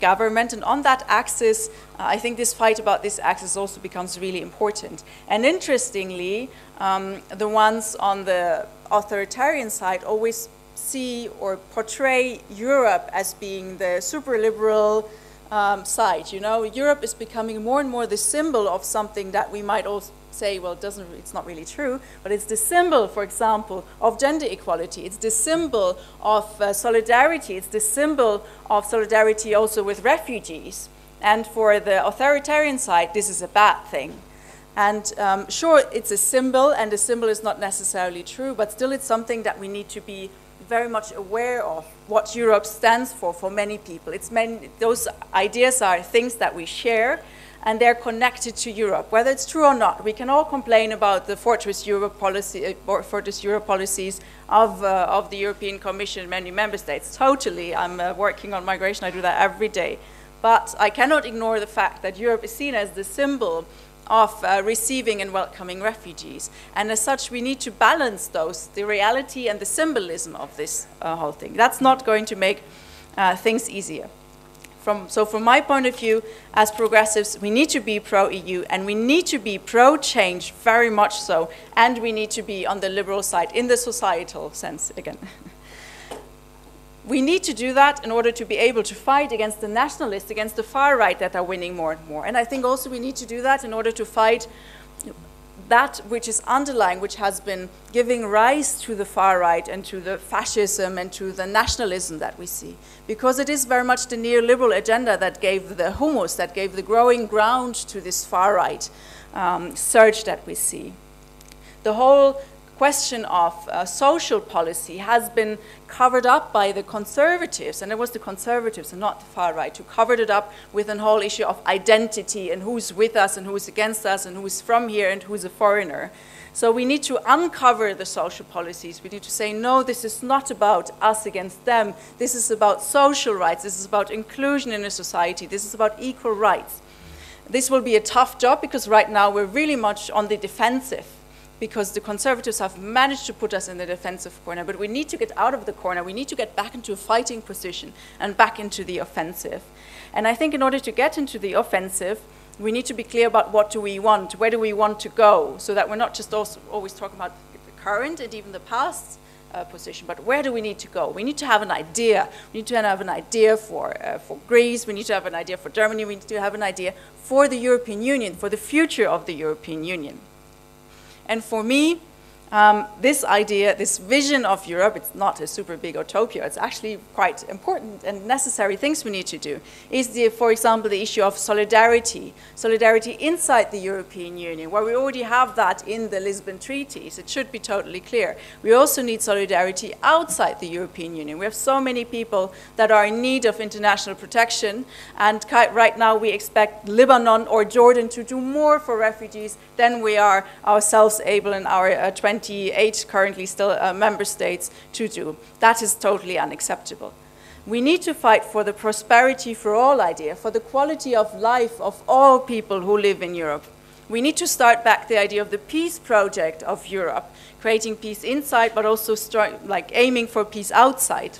[SPEAKER 5] government. And on that axis, I think this fight about this axis also becomes really important. And interestingly, the ones on the authoritarian side always see or portray Europe as being the super liberal side. You know, Europe is becoming more and more the symbol of something that we might also say, well, it's not really true, but it's the symbol, for example, of gender equality. It's the symbol of solidarity. It's the symbol of solidarity also with refugees. And for the authoritarian side, this is a bad thing. And sure, it's a symbol, and the symbol is not necessarily true, but still it's something that we need to be very much aware of, what Europe stands for many people. Those ideas are things that we share, and they're connected to Europe, whether it's true or not. We can all complain about the Fortress Europe policy, Fortress Europe policies of the European Commission in many member states. Totally, I'm working on migration, I do that every day. But I cannot ignore the fact that Europe is seen as the symbol of receiving and welcoming refugees. And as such, we need to balance those, the reality and the symbolism of this whole thing. That's not going to make things easier. So from my point of view, as progressives, we need to be pro-EU, and we need to be pro-change, very much so, and we need to be on the liberal side, in the societal sense, again. We need to do that in order to be able to fight against the nationalists, against the far right that are winning more and more. And I think also we need to do that in order to fight that which is underlying, which has been giving rise to the far right and to the fascism and to the nationalism that we see. Because it is very much the neoliberal agenda that gave the humus, that gave the growing ground to this far right surge that we see. The whole question of social policy has been covered up by the conservatives, and it was the conservatives and not the far right who covered it up with a whole issue of identity and who's with us and who's against us and who's from here and who's a foreigner. So we need to uncover the social policies. We need to say, no, this is not about us against them. This is about social rights. This is about inclusion in a society. This is about equal rights. This will be a tough job because right now we're really much on the defensive, because the conservatives have managed to put us in the defensive corner, but we need to get out of the corner. We need to get back into a fighting position and back into the offensive. And I think in order to get into the offensive, we need to be clear about what do we want, where do we want to go, so that we're not just always talking about the current and even the past position, but where do we need to go? We need to have an idea. We need to have an idea for Greece. We need to have an idea for Germany. We need to have an idea for the European Union, for the future of the European Union. And for me, this idea, this vision of Europe, it's not a super big utopia, it's actually quite important and necessary things we need to do, is, for example, the issue of solidarity. Solidarity inside the European Union, where we already have that in the Lisbon treaties. It should be totally clear. We also need solidarity outside the European Union. We have so many people that are in need of international protection, and right now we expect Lebanon or Jordan to do more for refugees than we are ourselves able in our 28 currently still member states to do. That is totally unacceptable. We need to fight for the prosperity for all idea, for the quality of life of all people who live in Europe. We need to start back the idea of the peace project of Europe, creating peace inside, but also aiming for peace outside.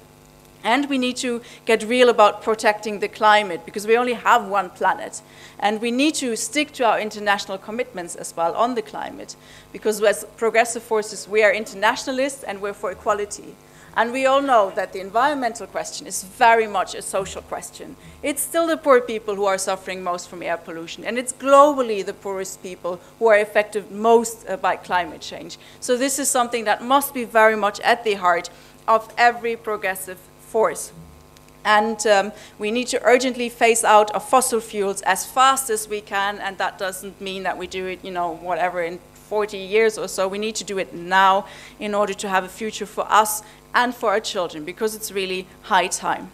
[SPEAKER 5] And we need to get real about protecting the climate, because we only have one planet. And we need to stick to our international commitments as well on the climate, because as progressive forces, we are internationalists and we're for equality. And we all know that the environmental question is very much a social question. It's still the poor people who are suffering most from air pollution, and it's globally the poorest people who are affected most by climate change. So this is something that must be very much at the heart of every progressive force. And we need to urgently phase out of fossil fuels as fast as we can, and that doesn't mean that we do it, whatever, in 40 years or so. We need to do it now in order to have a future for us and for our children, because it's really high time.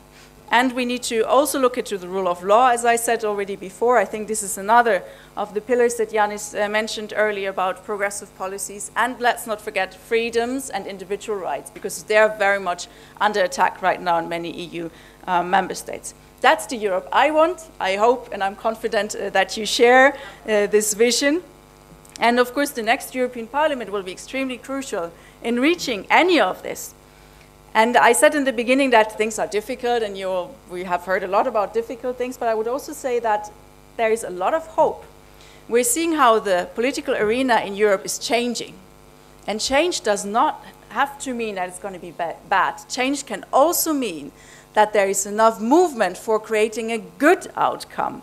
[SPEAKER 5] And we need to also look into the rule of law, as I said already before. I think this is another of the pillars that Yiannis mentioned earlier about progressive policies. And let's not forget freedoms and individual rights, because they are very much under attack right now in many EU member states. That's the Europe I want. I hope and I'm confident that you share this vision. And of course, the next European Parliament will be extremely crucial in reaching any of this. And I said in the beginning that things are difficult, and we have heard a lot about difficult things, but I would also say that there is a lot of hope. We're seeing how the political arena in Europe is changing. And change does not have to mean that it's going to be bad. Change can also mean that there is enough movement for creating a good outcome.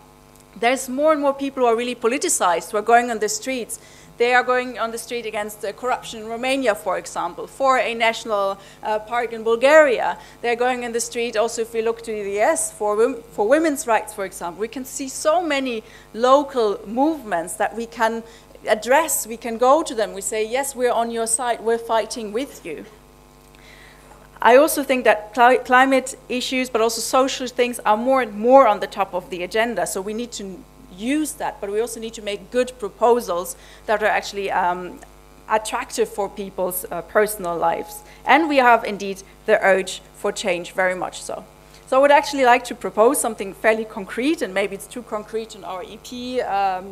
[SPEAKER 5] There's more and more people who are really politicized, who are going on the streets. They are going on the street against corruption in Romania, for example, for a national park in Bulgaria. They're going in the street also, if we look to the US, for women's rights, for example. We can see so many local movements that we can address. We can go to them. We say, yes, we're on your side. We're fighting with you. I also think that climate issues, but also social things, are more and more on the top of the agenda. So we need to use that, but we also need to make good proposals that are actually attractive for people's personal lives. And we have indeed the urge for change, very much so. So I would actually like to propose something fairly concrete, and maybe it's too concrete in our EP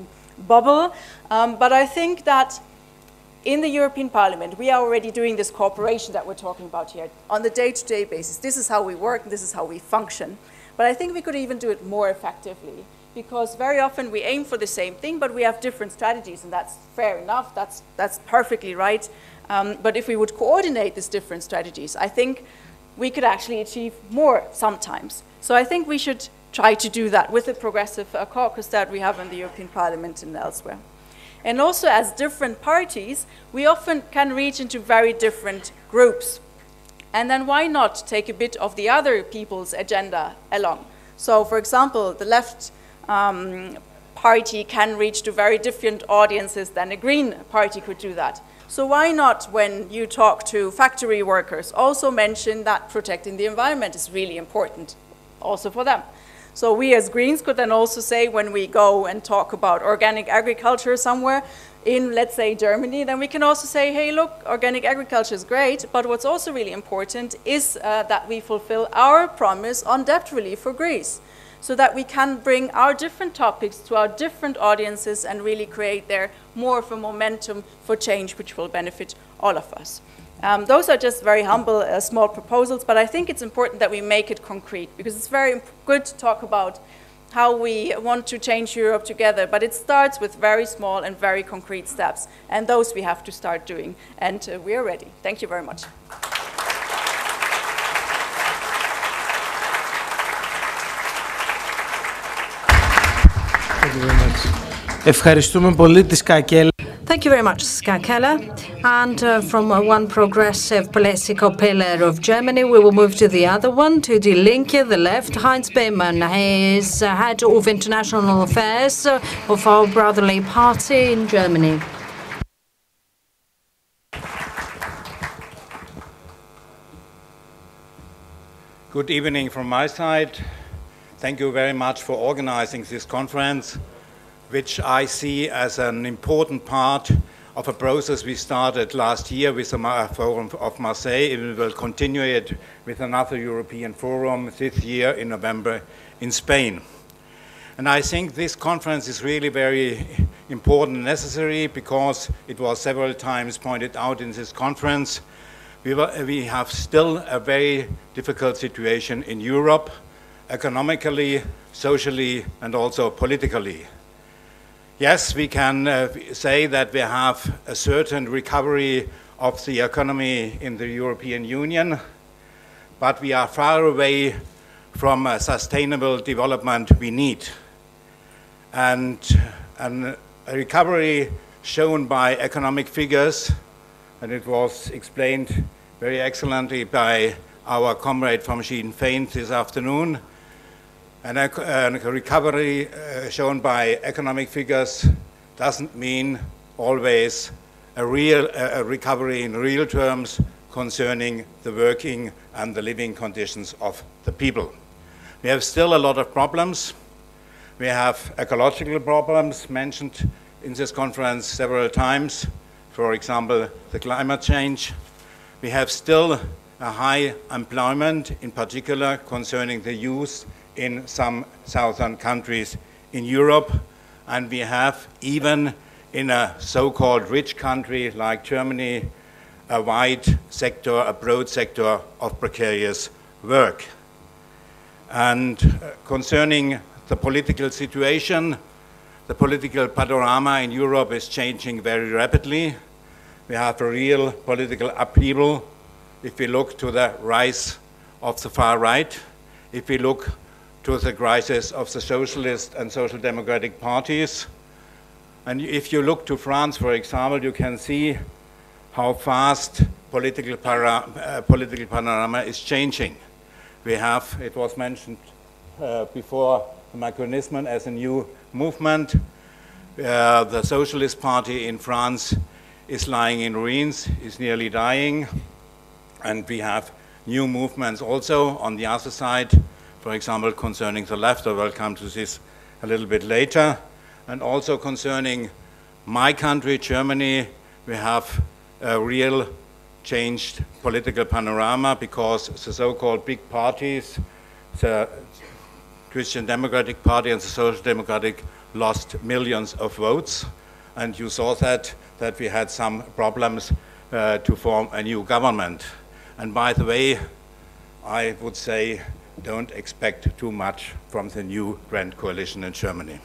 [SPEAKER 5] bubble, but I think that in the European Parliament, we are already doing this cooperation that we're talking about here on the day-to-day basis. This is how we work, and this is how we function. But I think we could even do it more effectively, because very often we aim for the same thing, but we have different strategies, and that's fair enough, that's perfectly right. But if we would coordinate these different strategies, I think we could actually achieve more sometimes. So I think we should try to do that with the progressive caucus that we have in the European Parliament and elsewhere. And also, as different parties, we often can reach into very different groups. And then why not take a bit of the other people's agenda along? So, for example, the left party can reach to very different audiences than a Green party could do that. So why not, when you talk to factory workers, also mention that protecting the environment is really important also for them? So we as Greens could then also say, when we go and talk about organic agriculture somewhere in, let's say, Germany, then we can also say, hey, look, organic agriculture is great, but what's also really important is that we fulfill our promise on debt relief for Greece, so that we can bring our different topics to our different audiences and really create there more of a momentum for change, which will benefit all of us. Those are just very humble, small proposals, but I think it's important that we make it concrete, because it's very good to talk about how we want to change Europe together, but it starts with very small and very concrete steps, and those we have to start doing, and we are ready. Thank you very much.
[SPEAKER 4] Thank you very much. Ευχαριστούμε πολύ τη Keller.
[SPEAKER 2] Thank you very much, Keller. And from one progressive political pillar of Germany, we will move to the other one, to the Linke, the left. Heinz. He is head of international affairs of our brotherly party in Germany.
[SPEAKER 6] Good evening from my side. Thank you very much for organizing this conference, which I see as an important part of a process we started last year with the Forum of Marseille. We will continue it with another European forum this year in November in Spain. And I think this conference is really very important and necessary, because it was several times pointed out in this conference, we have still a very difficult situation in Europe, economically, socially, and also politically. Yes, we can say that we have a certain recovery of the economy in the European Union, but we are far away from a sustainable development we need. And a recovery shown by economic figures, and it was explained very excellently by our comrade from Sinn Féin this afternoon. And a recovery shown by economic figures doesn't mean always a recovery in real terms concerning the working and the living conditions of the people. We have still a lot of problems. We have ecological problems mentioned in this conference several times. For example, the climate change. We have still a high employment, in particular concerning the youth in some southern countries in Europe. And we have, even in a so-called rich country like Germany, a wide sector, a broad sector of precarious work. And concerning the political situation, the political panorama in Europe is changing very rapidly. We have a real political upheaval if we look to the rise of the far right, if we look to the crisis of the socialist and social democratic parties. And if you look to France, for example, you can see how fast political panorama is changing. We have, it was mentioned before, Macronism as a new movement. The Socialist Party in France is lying in ruins, is nearly dying. And we have new movements also on the other side, for example, concerning the left. I will come to this a little bit later. And also concerning my country, Germany, we have a real changed political panorama because the so-called big parties, the Christian Democratic Party and the Social Democratic, lost millions of votes. And you saw that we had some problems to form a new government. And by the way, I would say don't expect too much from the new Grand Coalition in Germany.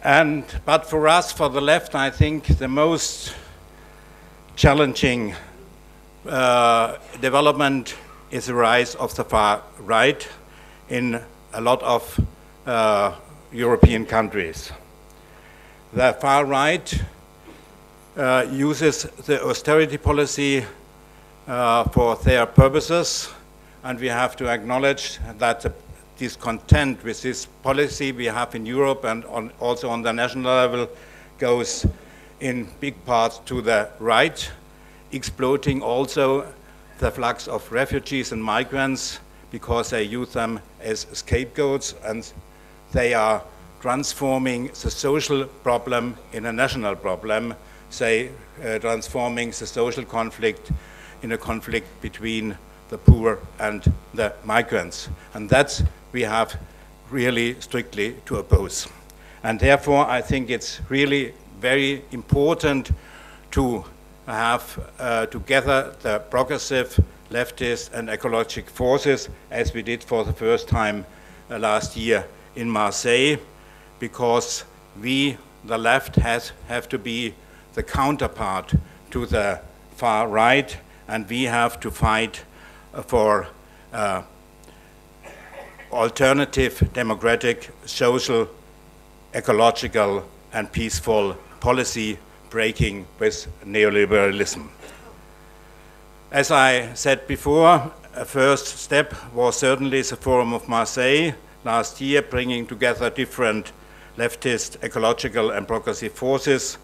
[SPEAKER 6] But for us, for the left, I think the most challenging development is the rise of the far right in a lot of European countries. The far right uses the austerity policy for their purposes, and we have to acknowledge that the discontent with this policy we have in Europe and also on the national level goes in big parts to the right, exploiting also the flux of refugees and migrants because they use them as scapegoats, and they are transforming the social problem in a national problem, say transforming the social conflict in a conflict between the poor and the migrants. And that's we have really strictly to oppose. And therefore, I think it's really very important to have together the progressive, leftist and ecologic forces, as we did for the first time last year in Marseille, because we, the left, have to be the counterpart to the far right, and we have to fight for alternative, democratic, social, ecological, and peaceful policy breaking with neoliberalism. As I said before, a first step was certainly the Forum of Marseille last year, bringing together different leftist, ecological, and progressive forces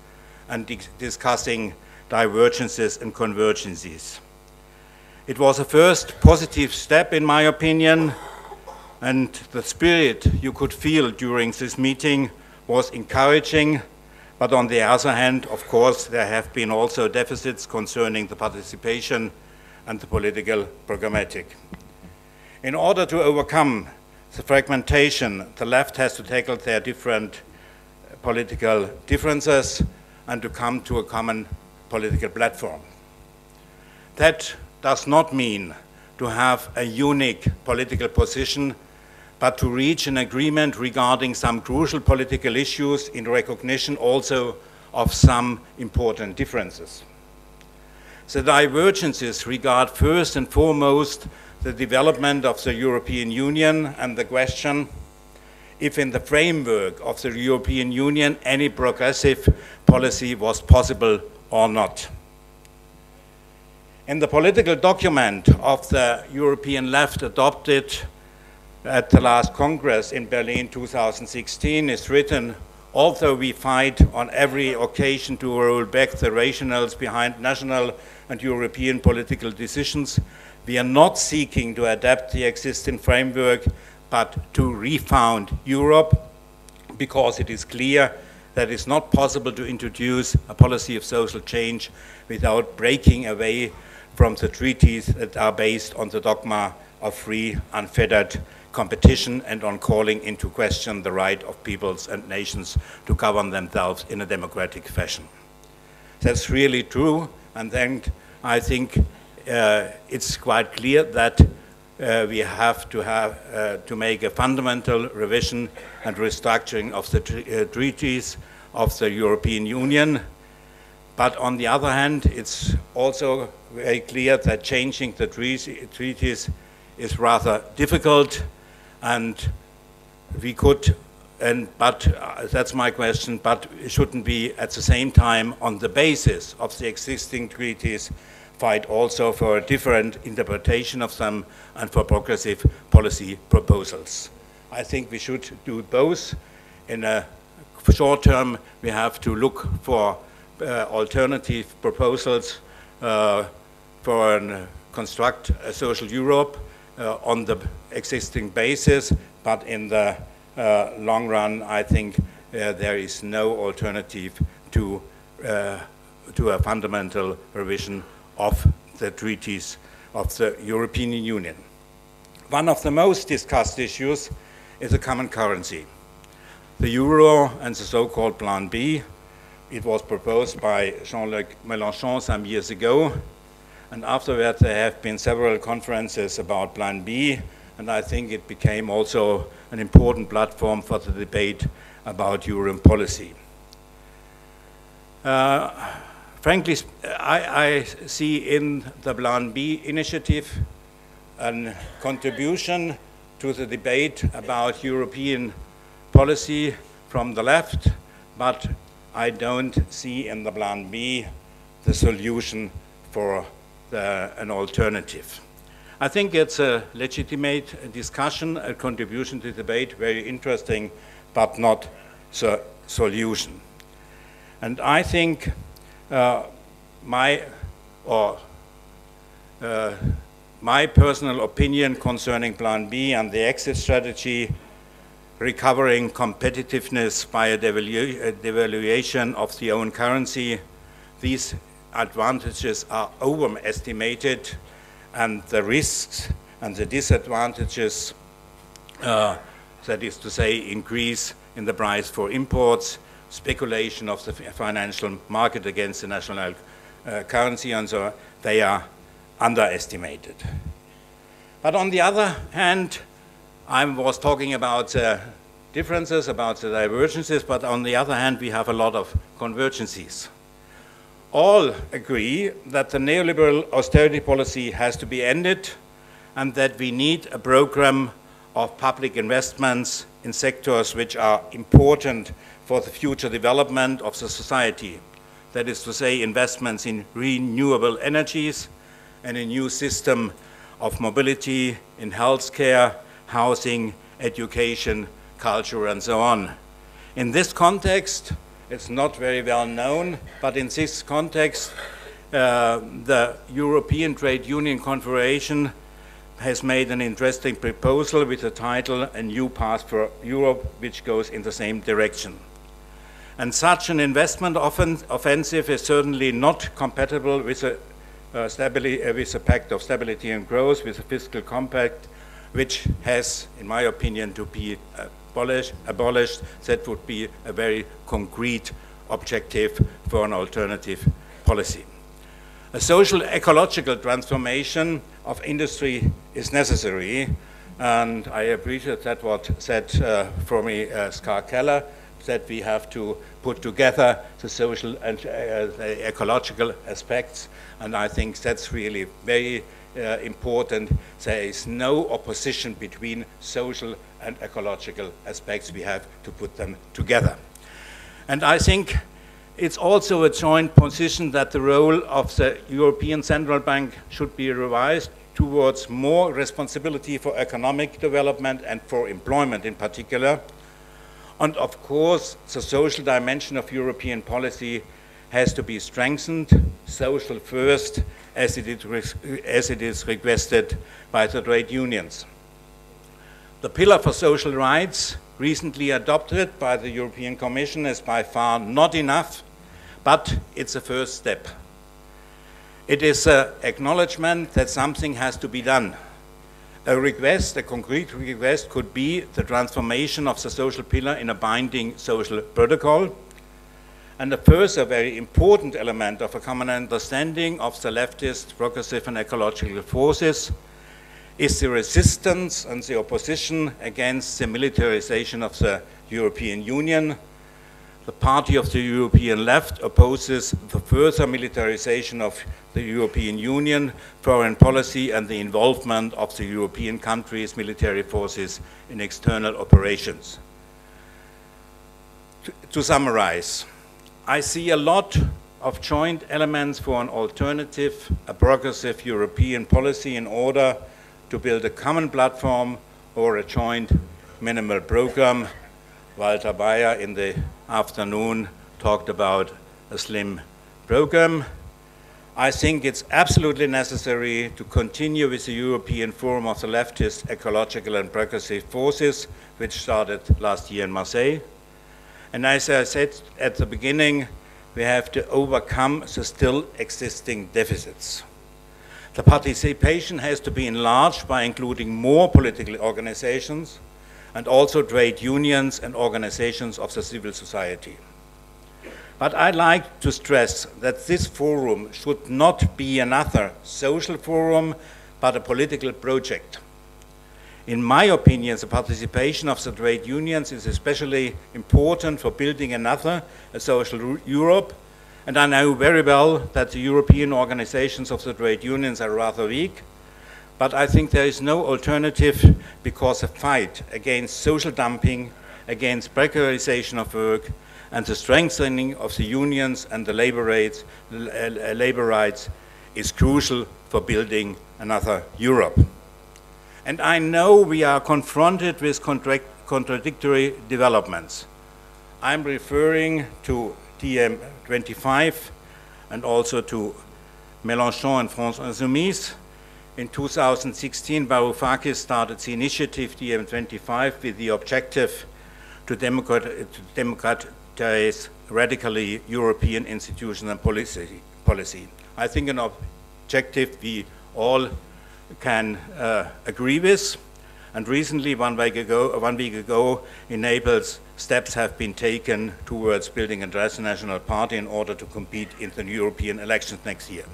[SPEAKER 6] and discussing divergences and convergences. It was a first positive step, in my opinion, and the spirit you could feel during this meeting was encouraging, but on the other hand, of course, there have been also deficits concerning the participation and the political programmatic. In order to overcome the fragmentation, the left has to tackle their different political differences and to come to a common political platform. That does not mean to have a unique political position, but to reach an agreement regarding some crucial political issues in recognition also of some important differences. The divergences regard first and foremost the development of the European Union and the question if in the framework of the European Union any progressive policy was possible or not. In the political document of the European left adopted at the last Congress in Berlin 2016 is written, although we fight on every occasion to roll back the rationales behind national and European political decisions, we are not seeking to adapt the existing framework, but to refound Europe, because it is clear that it is not possible to introduce a policy of social change without breaking away from the treaties that are based on the dogma of free, unfettered competition and on calling into question the right of peoples and nations to govern themselves in a democratic fashion. That's really true, and then I think it's quite clear that we have to make a fundamental revision and restructuring of the treaties of the European Union. But on the other hand, it's also very clear that changing the treaties is rather difficult, and we could, but that's my question, but it shouldn't be at the same time on the basis of the existing treaties fight also for a different interpretation of them and for progressive policy proposals. I think we should do both. In a short term, we have to look for alternative proposals construct a social Europe on the existing basis, but in the long run, I think there is no alternative to a fundamental revision of the treaties of the European Union. One of the most discussed issues is a common currency. The euro and the so-called Plan B. It was proposed by Jean-Luc Mélenchon some years ago, and after that there have been several conferences about Plan B, and I think it became also an important platform for the debate about European policy. Frankly, I see in the Plan B initiative a contribution to the debate about European policy from the left, but I don't see in the Plan B the solution for an alternative. I think it's a legitimate discussion, a contribution to the debate, very interesting, but not the solution. And I think my personal opinion concerning Plan B and the exit strategy, recovering competitiveness by a devaluation of the own currency, these advantages are overestimated, and the risks and the disadvantages, that is to say, increase in the price for imports, speculation of the financial market against the national currency, and so they are underestimated. But on the other hand, I was talking about differences, about the divergences, but on the other hand, we have a lot of convergences. All agree that the neoliberal austerity policy has to be ended and that we need a program of public investments in sectors which are important for the future development of the society. That is to say, investments in renewable energies and a new system of mobility in healthcare, housing, education, culture, and so on. In this context, it's not very well known, but in this context, the European Trade Union Confederation has made an interesting proposal with the title "A New Path for Europe," which goes in the same direction. And such an investment offensive is certainly not compatible with a Pact of Stability and Growth, with a fiscal compact, which has, in my opinion, to be abolished. That would be a very concrete objective for an alternative policy. A social ecological transformation of industry is necessary, and I appreciate that what said for me Keller, that we have to put together the social and the ecological aspects, and I think that's really very important. There is no opposition between social and ecological aspects. We have to put them together. And I think It's also a joint position that the role of the European Central Bank should be revised towards more responsibility for economic development and for employment in particular. And of course, the social dimension of European policy has to be strengthened, social first, as it is requested by the trade unions. The pillar for social rights, recently adopted by the European Commission, is by far not enough, but it's a first step. It is an acknowledgement that something has to be done. A concrete request could be the transformation of the social pillar in a binding social protocol. And the first, a very important element of a common understanding of the leftist, progressive and ecological forces is the resistance and the opposition against the militarization of the European Union. The party of the European left opposes the further militarization of the European Union, foreign policy, and the involvement of the European countries' military forces in external operations. To summarize, I see a lot of joint elements for an alternative, a progressive European policy in order to build a common platform or a joint minimal program. Walter Bayer in the afternoon talked about a slim program. I think it's absolutely necessary to continue with the European Forum of the Leftist, Ecological and Progressive Forces, which started last year in Marseille. And as I said at the beginning, we have to overcome the still existing deficits. The participation has to be enlarged by including more political organizations and also trade unions and organizations of the civil society. But I'd like to stress that this forum should not be another social forum, but a political project. In my opinion, the participation of the trade unions is especially important for building a social Europe. And I know very well that the European organizations of the trade unions are rather weak, but I think there is no alternative because the fight against social dumping, against precarization of work, and the strengthening of the unions and the labor rights is crucial for building another Europe. And I know we are confronted with contradictory developments. I'm referring to DiEM25 and also to Mélenchon and France Insoumise. In 2016, Varoufakis started the initiative DiEM25 with the objective to democratize radically European institutions and policy. I think an objective we all can agree with. And recently, one week ago, in Naples, steps have been taken towards building a transnational party in order to compete in the European elections next year.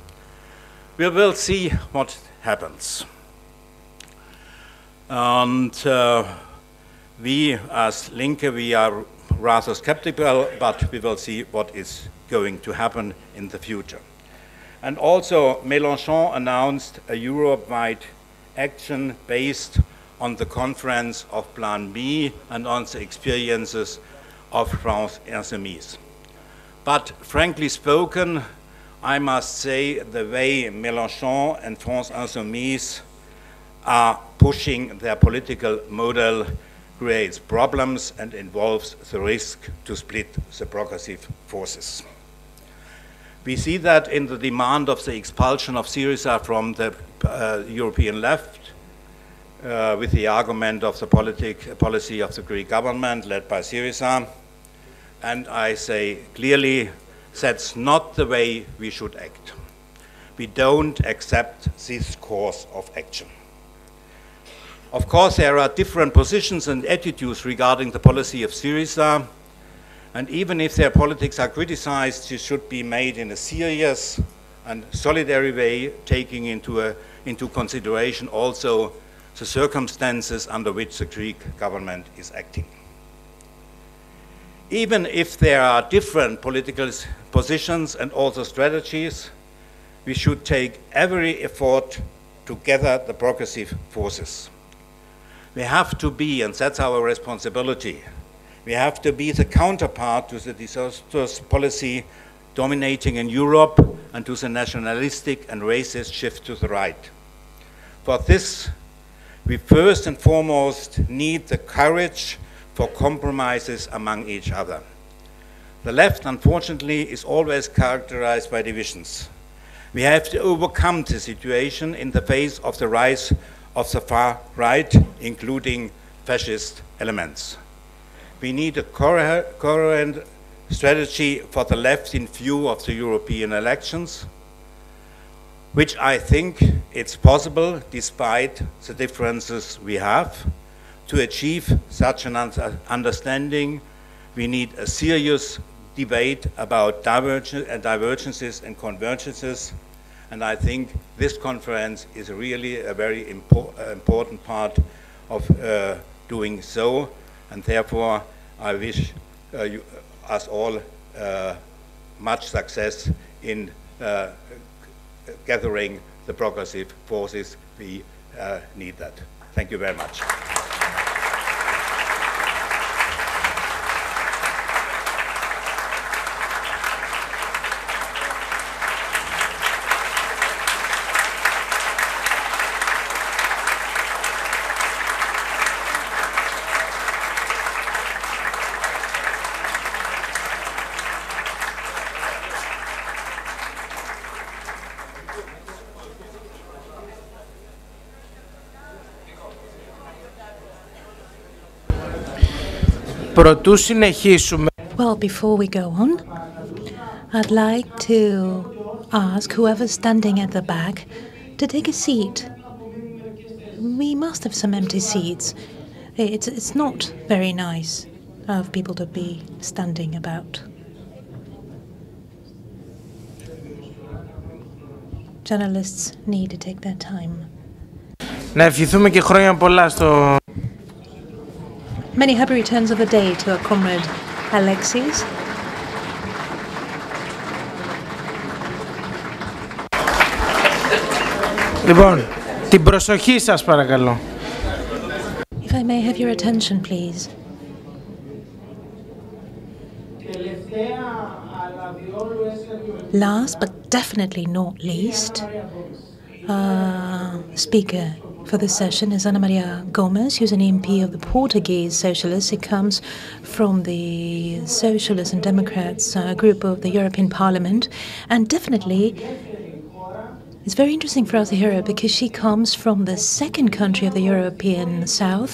[SPEAKER 6] We will see what happens. And we, as Linke, we are rather skeptical, but we will see what is going to happen in the future. And also, Mélenchon announced a Europe-wide action based on the conference of Plan B and on the experiences of France Insoumise. But frankly spoken, I must say the way Mélenchon and France Insoumise are pushing their political model creates problems and involves the risk to split the progressive forces. We see that in the demand of the expulsion of SYRIZA from the European left, with the argument of the policy of the Greek government led by SYRIZA. And I say clearly, that's not the way we should act. We don't accept this course of action. Of course, there are different positions and attitudes regarding the policy of SYRIZA. And even if their politics are criticized, this should be made in a serious and solidary way, taking into consideration also the circumstances under which the Greek government is acting. Even if there are different political positions and also strategies, we should take every effort to gather the progressive forces. We have to be, and that's our responsibility, We have to be the counterpart to the disastrous policy dominating in Europe and to the nationalistic and racist shift to the right. For this, we first and foremost need the courage for compromises among each other. The left, unfortunately, is always characterized by divisions. We have to overcome the situation in the face of the rise of the far right, including fascist elements. We need a coherent strategy for the left in view of the European elections, which I think it's possible, despite the differences we have. To achieve such an understanding, we need a serious debate about divergences and convergences, and I think this conference is really a very important part of doing so, and therefore I wish us all much success in gathering the progressive forces. We need that. Thank you very much.
[SPEAKER 4] Προτού συνεχίσουμε.
[SPEAKER 1] Well, before we go on, I'd like to ask whoever's standing at the back to take a seat. We must have some empty seats. It's not very nice of people to be standing about. Journalists need to take their time.
[SPEAKER 4] Να ευχηθούμε και χρόνια πολλά στο...
[SPEAKER 1] Many happy returns of the day to our comrade Alexis.
[SPEAKER 4] Λοιπόν, την προσοχή σας παρακαλώ.
[SPEAKER 1] If I may have your attention, please. Last but definitely not least, speaker for this session is Ana Maria Gomes, who's an MP of the Portuguese Socialists. He comes from the Socialists and Democrats group of the European Parliament, and definitely it's very interesting for us to hear her because she comes from the second country of the European South,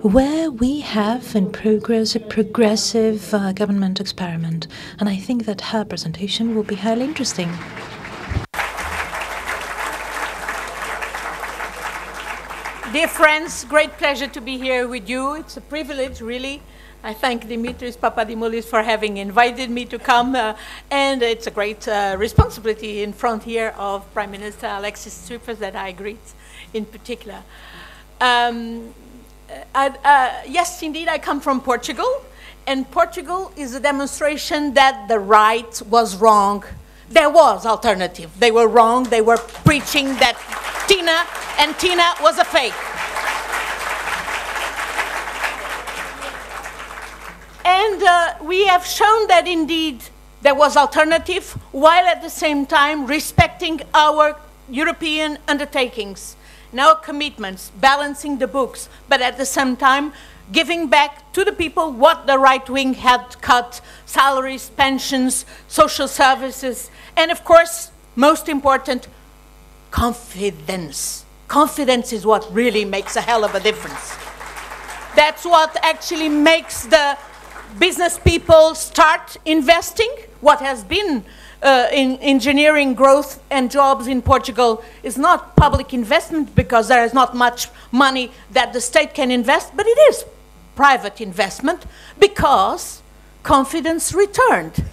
[SPEAKER 1] where we have in progress a progressive government experiment, and I think that her presentation will be highly interesting.
[SPEAKER 7] Dear friends, great pleasure to be here with you. It's a privilege, really. I thank Dimitris Papadimoulis for having invited me to come, and it's a great responsibility in front here of Prime Minister Alexis Tsipras that I greet in particular. Yes, indeed, I come from Portugal, and Portugal is a demonstration that the right was wrong. There was alternative. They were wrong. They were preaching that Tina was a fake. And we have shown that indeed there was alternative, while at the same time respecting our European undertakings and our commitments, balancing the books, but at the same time giving back to the people what the right wing had cut: salaries, pensions, social services, and of course, most important, confidence. Confidence is what really makes a hell of a difference. That's what actually makes the business people start investing. What has been in engineering growth and jobs in Portugal is not public investment because there is not much money that the state can invest, but it is private investment because confidence returned.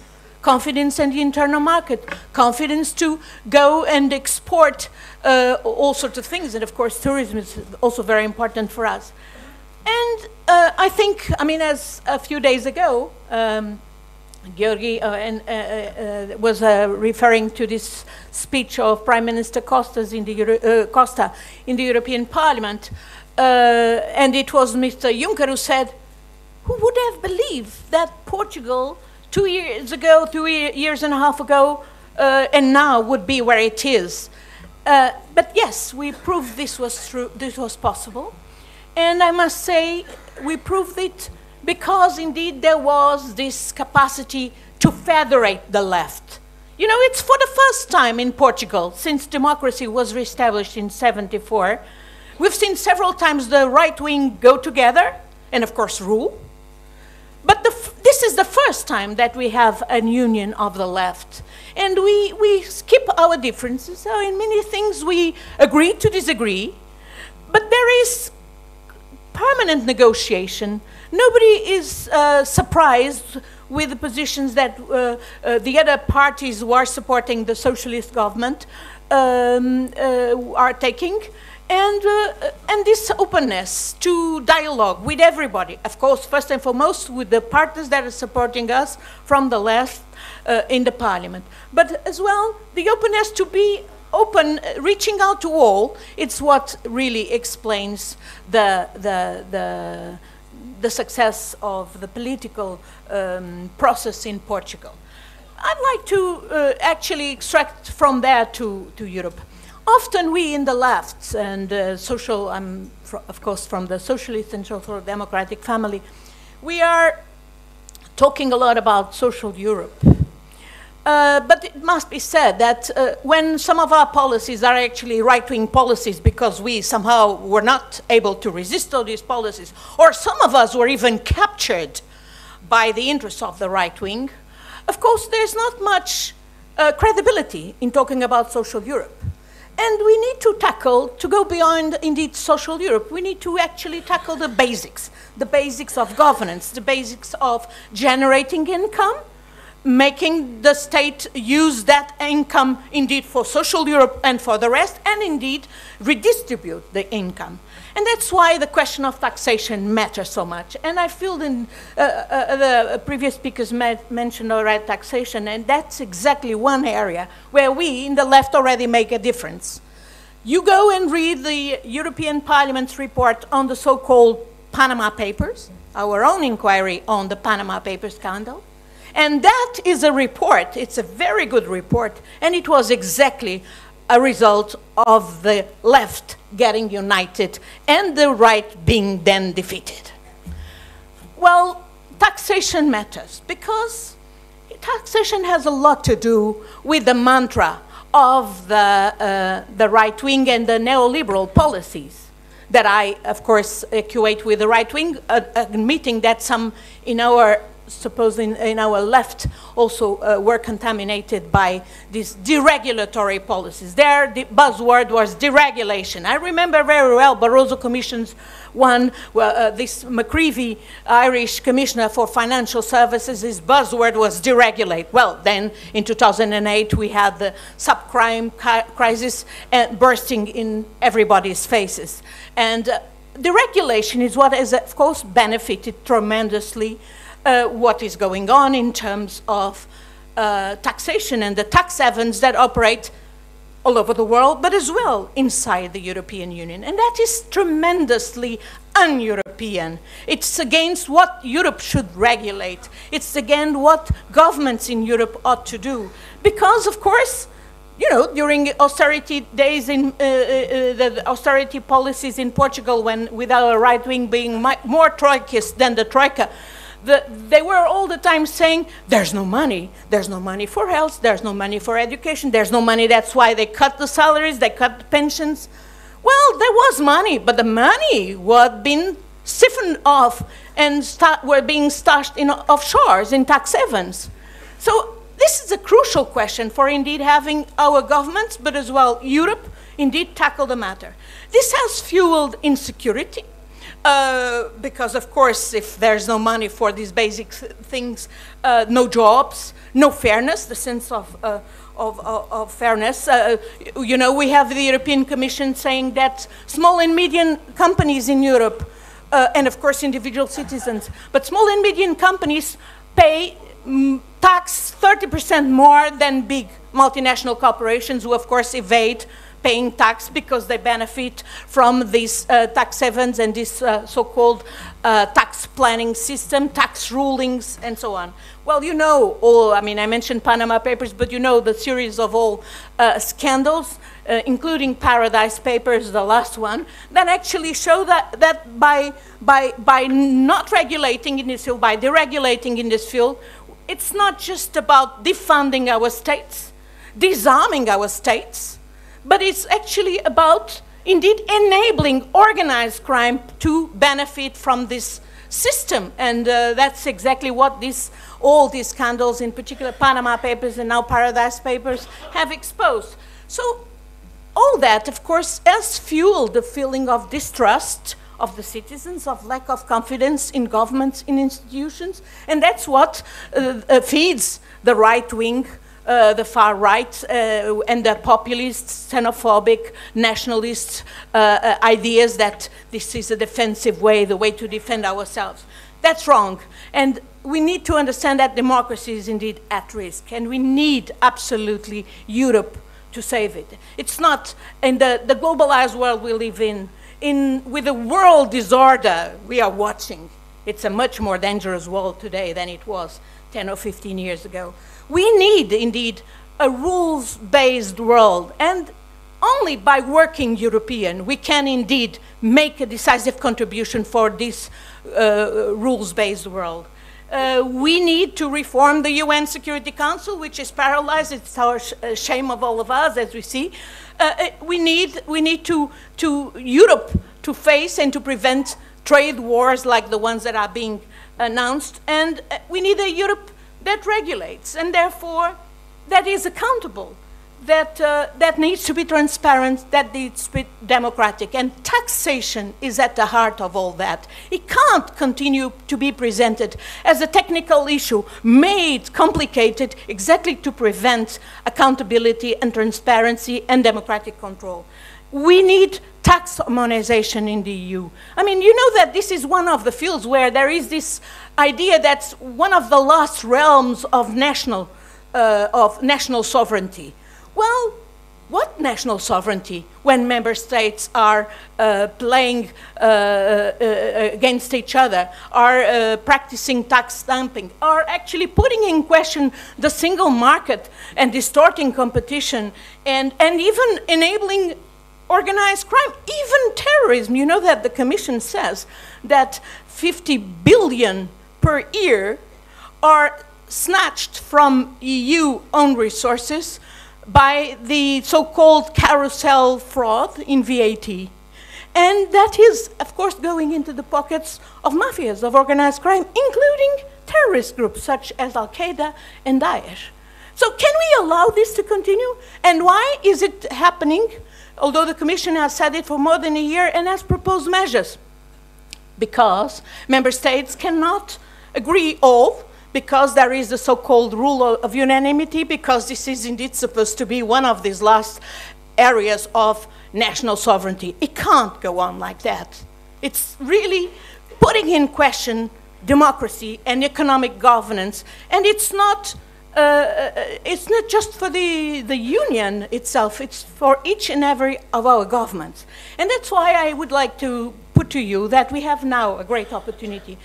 [SPEAKER 7] Confidence in the internal market, confidence to go and export all sorts of things. And of course, tourism is also very important for us. And I think, I mean, as a few days ago, Georgi was referring to this speech of Prime Minister Costa in the European Parliament. And it was Mr. Juncker who said, Who would have believed that Portugal 2 years ago, 2.5 years ago, and now would be where it is? But yes, we proved this was true, this was possible. And I must say, we proved it because indeed there was this capacity to federate the left. You know, it's for the first time in Portugal, since democracy was reestablished in '74, we've seen several times the right wing go together and of course rule. But this is the first time that we have a union of the left. And we skip our differences. So in many things we agree to disagree, but there is permanent negotiation. Nobody is surprised with the positions that the other parties who are supporting the socialist government are taking. And this openness to dialogue with everybody, of course, first and foremost with the partners that are supporting us from the left in the parliament. But as well, the openness to be open, reaching out to all, it's what really explains the success of the political process in Portugal. I'd like to actually extract from there to Europe. Often we in the left and I'm of course from the socialist and social democratic family, we are talking a lot about social Europe. But it must be said that when some of our policies are actually right-wing policies because we somehow were not able to resist all these policies, or some of us were even captured by the interests of the right wing, of course there's not much credibility in talking about social Europe. And we need to tackle, to go beyond indeed social Europe, we need to actually tackle the basics of governance, the basics of generating income, making the state use that income indeed for social Europe and for the rest, and indeed redistribute the income. And that's why the question of taxation matters so much. And I feel the previous speakers mentioned already taxation, and that's exactly one area where we in the left already make a difference. You go and read the European Parliament's report on the so-called Panama Papers, our own inquiry on the Panama Papers scandal. And that is a report, it's a very good report, and it was exactly a result of the left getting united and the right being then defeated. Well, taxation matters because taxation has a lot to do with the mantra of the right wing and the neoliberal policies that I, of course, equate with the right wing, admitting that some in our in our left also were contaminated by these deregulatory policies. There, the buzzword was deregulation. I remember very well Barroso Commission's one, this McCreevy, Irish Commissioner for Financial Services, his buzzword was deregulate. Well, then in 2008 we had the subprime crisis bursting in everybody's faces. And deregulation is what has, of course, benefited tremendously what is going on in terms of taxation and the tax havens that operate all over the world, but as well inside the European Union. And that is tremendously un-European. It's against what Europe should regulate. It's against what governments in Europe ought to do. Because, of course, you know, during austerity days, in the austerity policies in Portugal, when with our right wing being more troikist than the Troika, they were all the time saying, there's no money for health, there's no money for education, there's no money, that's why they cut the salaries, they cut the pensions. Well, there was money, but the money was being siphoned off and were being stashed in offshores, in tax havens. So this is a crucial question for indeed having our governments, but as well Europe, indeed tackle the matter. This has fueled insecurity. Because, of course, if there's no money for these basic things, no jobs, no fairness, the sense of fairness. You know, we have the European Commission saying that small and medium companies in Europe, and of course individual citizens, but small and medium companies pay tax 30% more than big multinational corporations who, of course, evade paying tax because they benefit from these tax havens and this so-called tax planning system, tax rulings, and so on. Well, you know, I mentioned Panama Papers, but you know the series of all scandals, including Paradise Papers, the last one, that actually show that by not regulating in this field, by deregulating in this field, it's not just about defunding our states, disarming our states, but it's actually about, indeed, enabling organized crime to benefit from this system. And that's exactly what all these scandals, in particular Panama Papers and now Paradise Papers, have exposed. So all that, of course, has fueled the feeling of distrust of the citizens, of lack of confidence in governments, in institutions, and that's what feeds the right wing, the far right, and the populist, xenophobic, nationalist ideas that this is a defensive way, the way to defend ourselves. That's wrong. And we need to understand that democracy is indeed at risk, and we need absolutely Europe to save it. It's not in the globalized world we live with the world disorder we are watching. It's a much more dangerous world today than it was 10 or 15 years ago. We need, indeed, a rules-based world, and only by working European we can indeed make a decisive contribution for this rules-based world. We need to reform the UN Security Council, which is paralyzed. It's our shame of all of us, as we see. We need Europe to face and to prevent trade wars like the ones that are being announced. And we need a Europe that regulates, and therefore that is accountable, that needs to be transparent, that needs to be democratic. And taxation is at the heart of all that. It can't continue to be presented as a technical issue made complicated exactly to prevent accountability and transparency and democratic control. We need tax harmonization in the EU. I mean, you know that this is one of the fields where there is this idea that's one of the last realms of national sovereignty. Well, what national sovereignty when member states are playing against each other, are practicing tax dumping, are actually putting in question the single market and distorting competition, and even enabling organized crime, even terrorism. You know that the Commission says that 50 billion per year are snatched from EU own resources by the so-called carousel fraud in VAT. And that is, of course, going into the pockets of mafias, of organized crime, including terrorist groups such as Al-Qaeda and Daesh. So can we allow this to continue? And why is it happening? Although the Commission has said it for more than a year and has proposed measures. Because member states cannot agree all, because there is the so-called rule of unanimity, because this is indeed supposed to be one of these last areas of national sovereignty. It can't go on like that. It's really putting in question democracy and economic governance, and it's not just for the Union itself, it's for each and every of our governments. And that's why I would like to put to you that we have now a great opportunity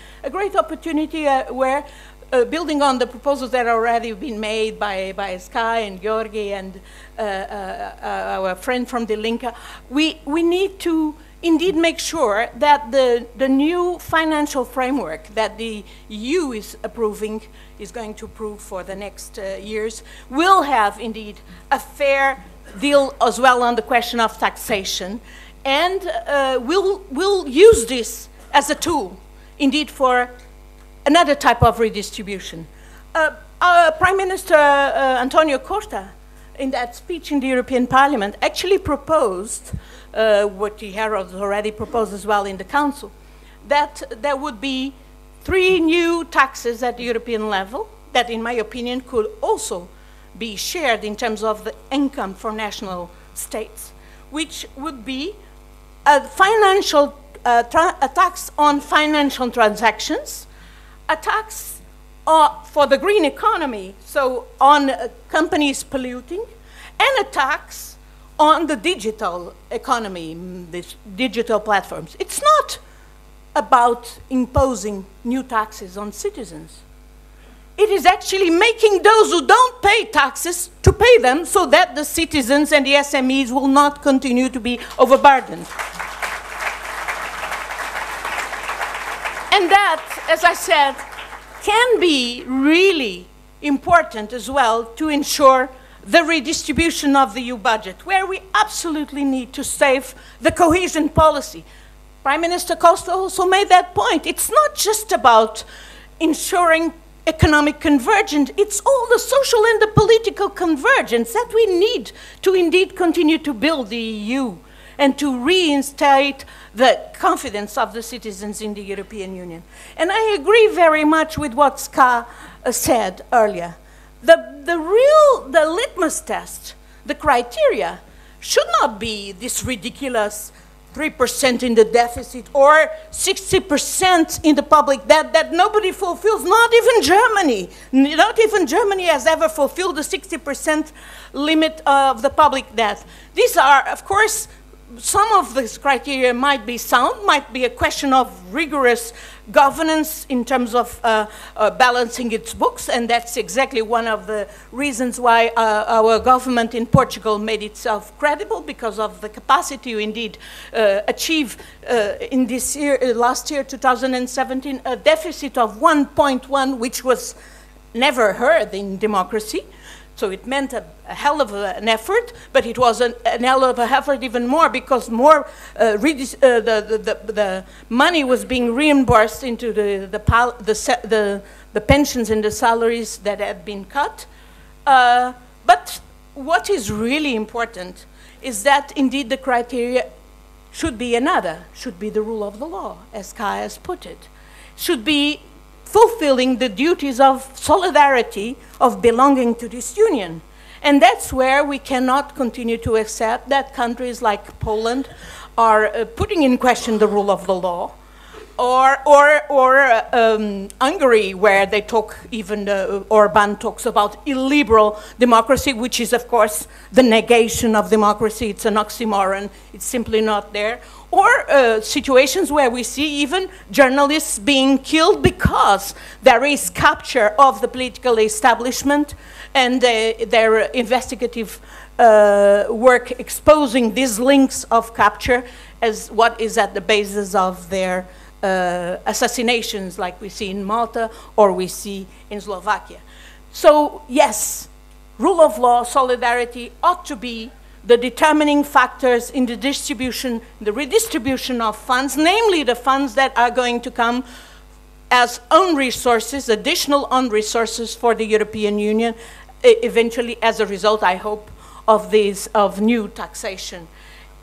[SPEAKER 7] where, building on the proposals that have already been made by Sky and Georgi and our friend from the Linke, we need to indeed make sure that the new financial framework that the EU is going to approve for the next years will have indeed a fair deal as well on the question of taxation, and we'll use this as a tool indeed for another type of redistribution. Prime Minister Antonio Costa, in that speech in the European Parliament, actually proposed what he has already proposed as well in the Council, that there would be 3 new taxes at the European level that, in my opinion, could also be shared in terms of the income for national states, which would be a tax on financial transactions, a tax for the green economy, so on companies polluting, and a tax on the digital economy, these digital platforms. It's not about imposing new taxes on citizens. It is actually making those who don't pay taxes to pay them so that the citizens and the SMEs will not continue to be overburdened. And that, as I said, can be really important as well to ensure the redistribution of the EU budget, where we absolutely need to save the cohesion policy. Prime Minister Costa also made that point. It's not just about ensuring economic convergence, it's all the social and the political convergence that we need to indeed continue to build the EU and to reinstate the confidence of the citizens in the European Union. And I agree very much with what Ska said earlier. The litmus test, the criteria, should not be this ridiculous 3% in the deficit or 60% in the public debt that nobody fulfills, not even Germany. Not even Germany has ever fulfilled the 60% limit of the public debt. These are, of course, some of these criteria might be sound, might be a question of rigorous governance in terms of balancing its books, and that's exactly one of the reasons why our government in Portugal made itself credible, because of the capacity to indeed achieve in this year, last year, 2017, a deficit of 1.1, which was never heard in democracy. So it meant a hell of an effort, but it was a hell of an effort even more because more the money was being reimbursed into the pensions and the salaries that had been cut. But what is really important is that indeed the criteria should be another, should be the rule of the law, as Kai has put it, should be fulfilling the duties of solidarity, of belonging to this union. And that's where we cannot continue to accept that countries like Poland are putting in question the rule of the law, or Hungary, where they talk, even Orban talks about illiberal democracy, which is, of course, the negation of democracy. It's an oxymoron. It's simply not there. Or situations where we see even journalists being killed because there is capture of the political establishment and their investigative work exposing these links of capture as what is at the basis of their assassinations, like we see in Malta or we see in Slovakia. So yes, rule of law, solidarity ought to be the determining factors in the distribution, the redistribution of funds, namely the funds that are going to come as own resources, additional own resources for the European Union, eventually as a result, I hope, of new taxation.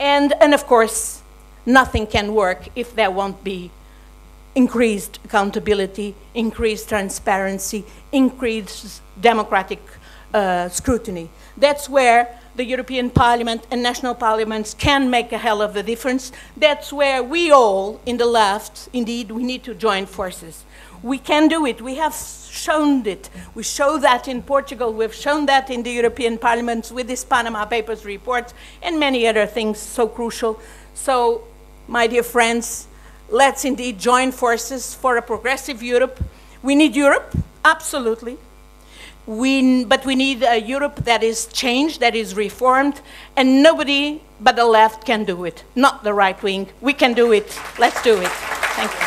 [SPEAKER 7] And of course, nothing can work if there won't be increased accountability, increased transparency, increased democratic scrutiny. That's where the European Parliament and national parliaments can make a hell of a difference. That's where we all in the left, indeed, we need to join forces. We can do it. We have shown it. We show that in Portugal. We've shown that in the European Parliament with this Panama Papers report and many other things so crucial. So, my dear friends, let's indeed join forces for a progressive Europe. We need Europe, absolutely. But we need a Europe that is changed, that is reformed, and nobody but the left can do it, not the right wing. We can do it. Let's do it. Thank you.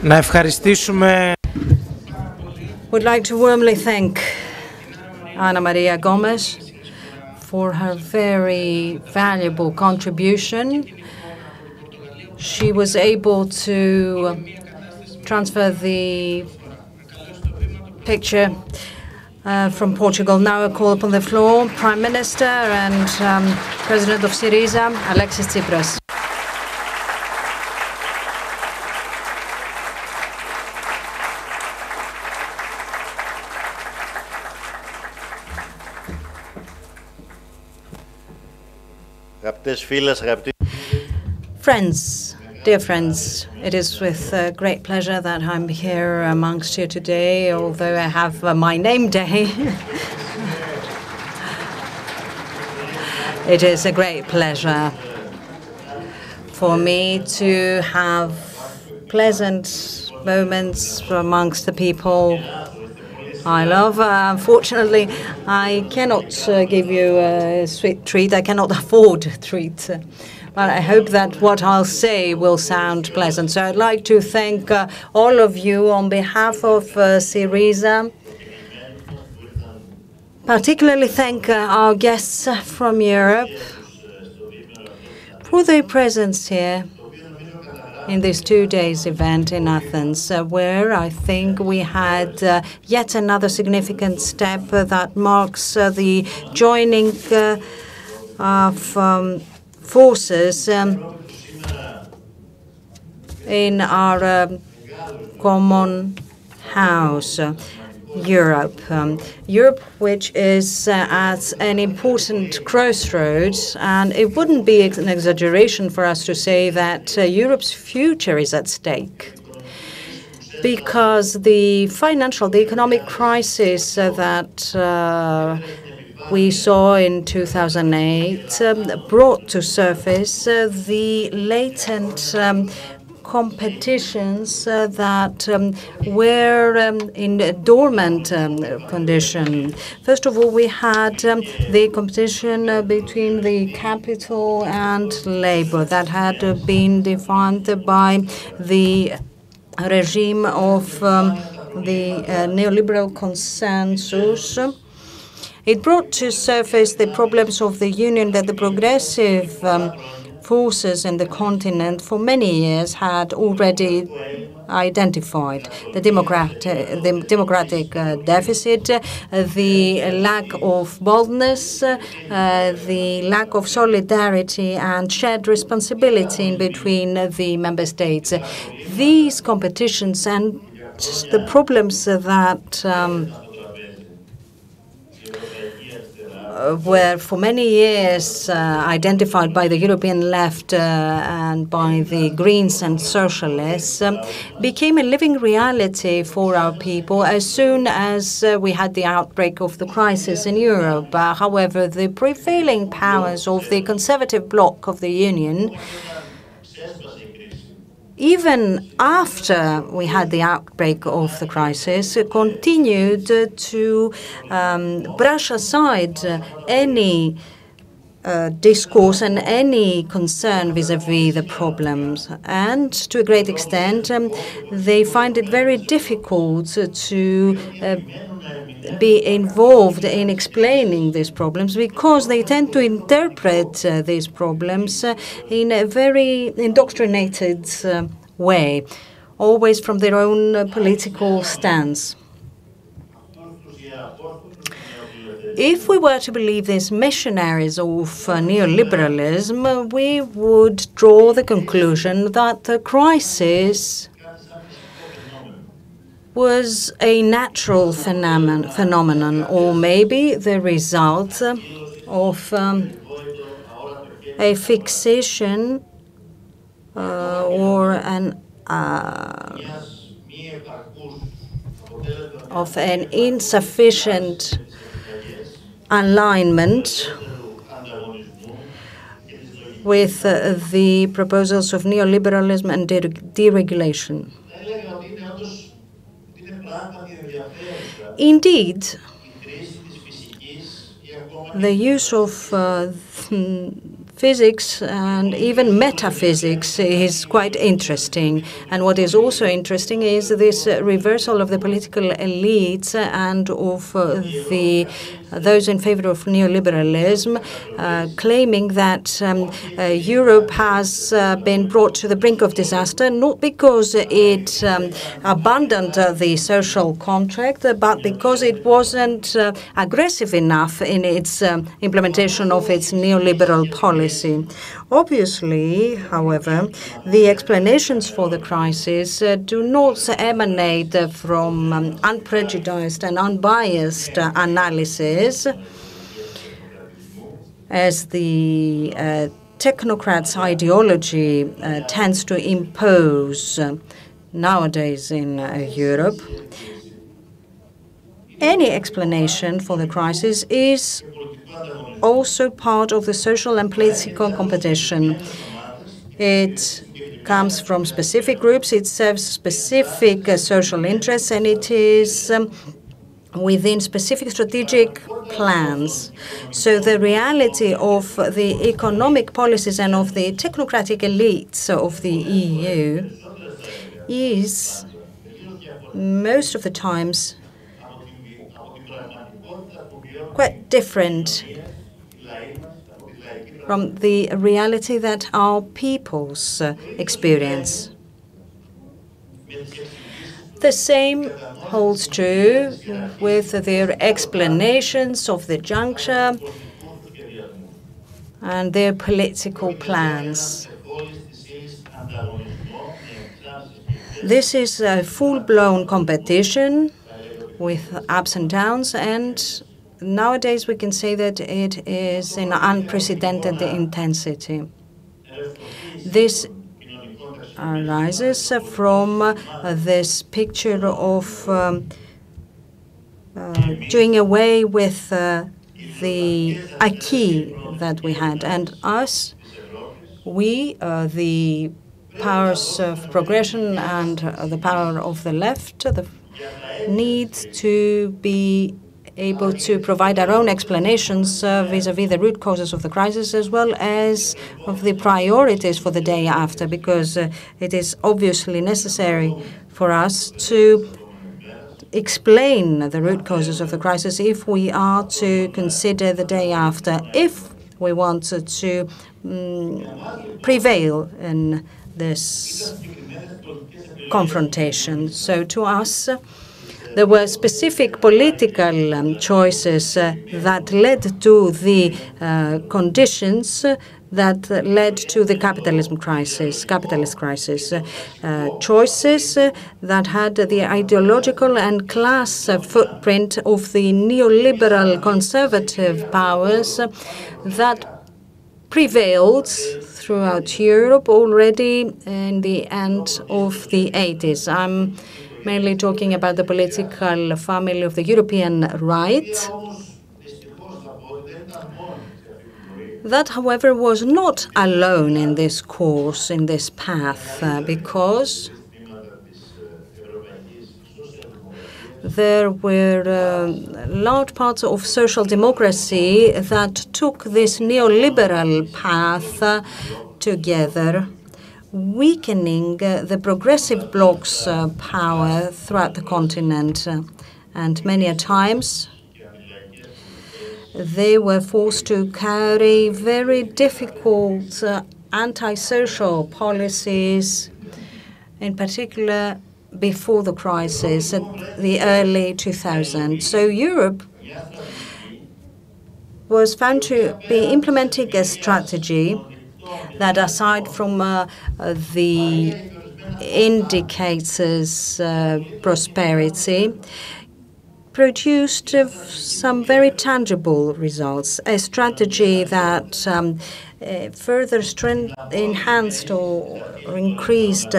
[SPEAKER 4] Να ευχαριστήσουμε.
[SPEAKER 2] Would like to warmly thank Ana Maria Gomes for her very valuable contribution. She was able to transfer the picture from Portugal. Now I call upon the floor Prime Minister and President of SYRIZA, Alexis Tsipras.
[SPEAKER 8] Friends,
[SPEAKER 2] Dear friends, it is with great pleasure that I'm here amongst you today, although I have my name day. It is a great pleasure for me to have pleasant moments amongst the people I love. Unfortunately, I cannot give you a sweet treat. I cannot afford a treat. But I hope that what I'll say will sound pleasant. So I'd like to thank all of you on behalf of SYRIZA. Particularly thank our guests from Europe for their presence here in this 2 days event in Athens, where I think we had yet another significant step that marks the joining of forces in our common house, Europe. Europe, which is at an important crossroads, and it wouldn't be an exaggeration for us to say that Europe's future is at stake. Because the economic crisis that we saw in 2008 brought to surface the latent competitions that were in dormant condition. First of all, we had the competition between the capital and labor that had been defined by the regime of the neoliberal consensus. It brought to surface the problems of the Union that the progressive forces in the continent for many years had already identified. The democratic deficit, the lack of boldness, the lack of solidarity and shared responsibility in between the member states. These competitions and the problems that were for many years identified by the European left and by the Greens and Socialists became a living reality for our people as soon as we had the outbreak of the crisis in Europe. However, the prevailing powers of the conservative bloc of the Union, even after we had the outbreak of the crisis, continued to brush aside any discourse and any concern vis-à-vis the problems. And to a great extent, they find it very difficult to be involved in explaining these problems because they tend to interpret these problems in a very indoctrinated way, always from their own political stance. If we were to believe these missionaries of neoliberalism, we would draw the conclusion that the crisis was a natural phenomenon, or maybe the result of a fixation or of an insufficient alignment with the proposals of neoliberalism and deregulation. Indeed, the use of physics and even metaphysics is quite interesting. And what is also interesting is this reversal of the political elites and of those in favor of neoliberalism, claiming that Europe has been brought to the brink of disaster, not because it abandoned the social contract, but because it wasn't aggressive enough in its implementation of its neoliberal policy. Obviously, however, the explanations for the crisis do not emanate from unprejudiced and unbiased analysis, as the technocrats' ideology tends to impose nowadays in Europe, any explanation for the crisis is also part of the social and political competition. It comes from specific groups, it serves specific social interests, and it is within specific strategic plans. So the reality of the economic policies and of the technocratic elites of the EU is most of the times quite different from the reality that our peoples experience. The same holds true with their explanations of the juncture and their political plans. This is a full-blown competition with ups and downs, and nowadays we can say that it is in unprecedented intensity. This arises from this picture of doing away with the acquis that we had. And us, we, the powers of progression and the power of the left, need to be able to provide our own explanations vis-à-vis the root causes of the crisis, as well as of the priorities for the day after, because it is obviously necessary for us to explain the root causes of the crisis if we are to consider the day after, if we want to prevail in this confrontation. So to us, there were specific political choices that led to the conditions that led to the capitalist crisis. Choices that had the ideological and class footprint of the neoliberal conservative powers that prevailed throughout Europe already in the end of the 80s. I'm mainly talking about the political family of the European right. That, however, was not alone in this course, in this path, because there were large parts of social democracy that took this neoliberal path together, weakening the progressive bloc's power throughout the continent. And many a times they were forced to carry very difficult anti-social policies, in particular before the crisis at the early 2000s. So Europe was found to be implementing a strategy that, aside from the indicators prosperity, produced some very tangible results. A strategy that further enhanced or increased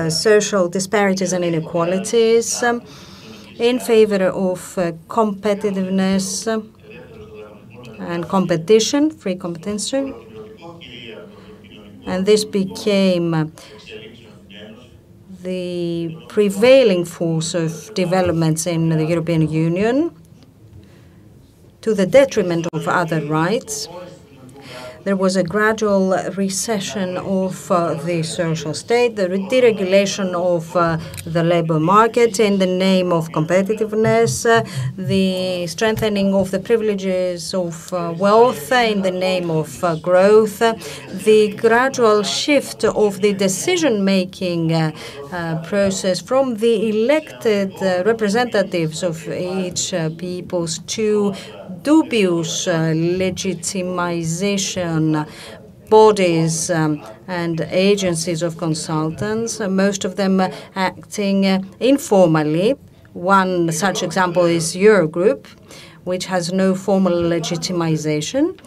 [SPEAKER 2] social disparities and inequalities in favor of competitiveness and competition, free competition. And this became the prevailing force of developments in the European Union to the detriment of other rights. There was a gradual recession of the social state, the deregulation of the labor market in the name of competitiveness, the strengthening of the privileges of wealth in the name of growth, the gradual shift of the decision-making process from the elected representatives of each peoples to dubious legitimization bodies and agencies of consultants, most of them acting informally. One such example is Eurogroup, which has no formal legitimization.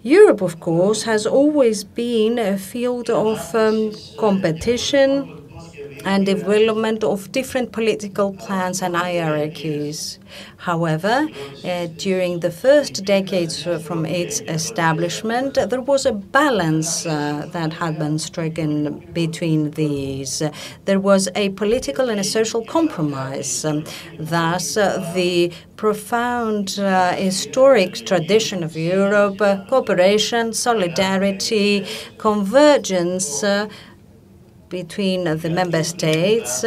[SPEAKER 2] Europe, of course, has always been a field of competition and development of different political plans and hierarchies. However, during the first decades from its establishment, there was a balance that had been stricken between these. There was a political and a social compromise. Thus, the profound historic tradition of Europe, cooperation, solidarity, convergence, between the member states,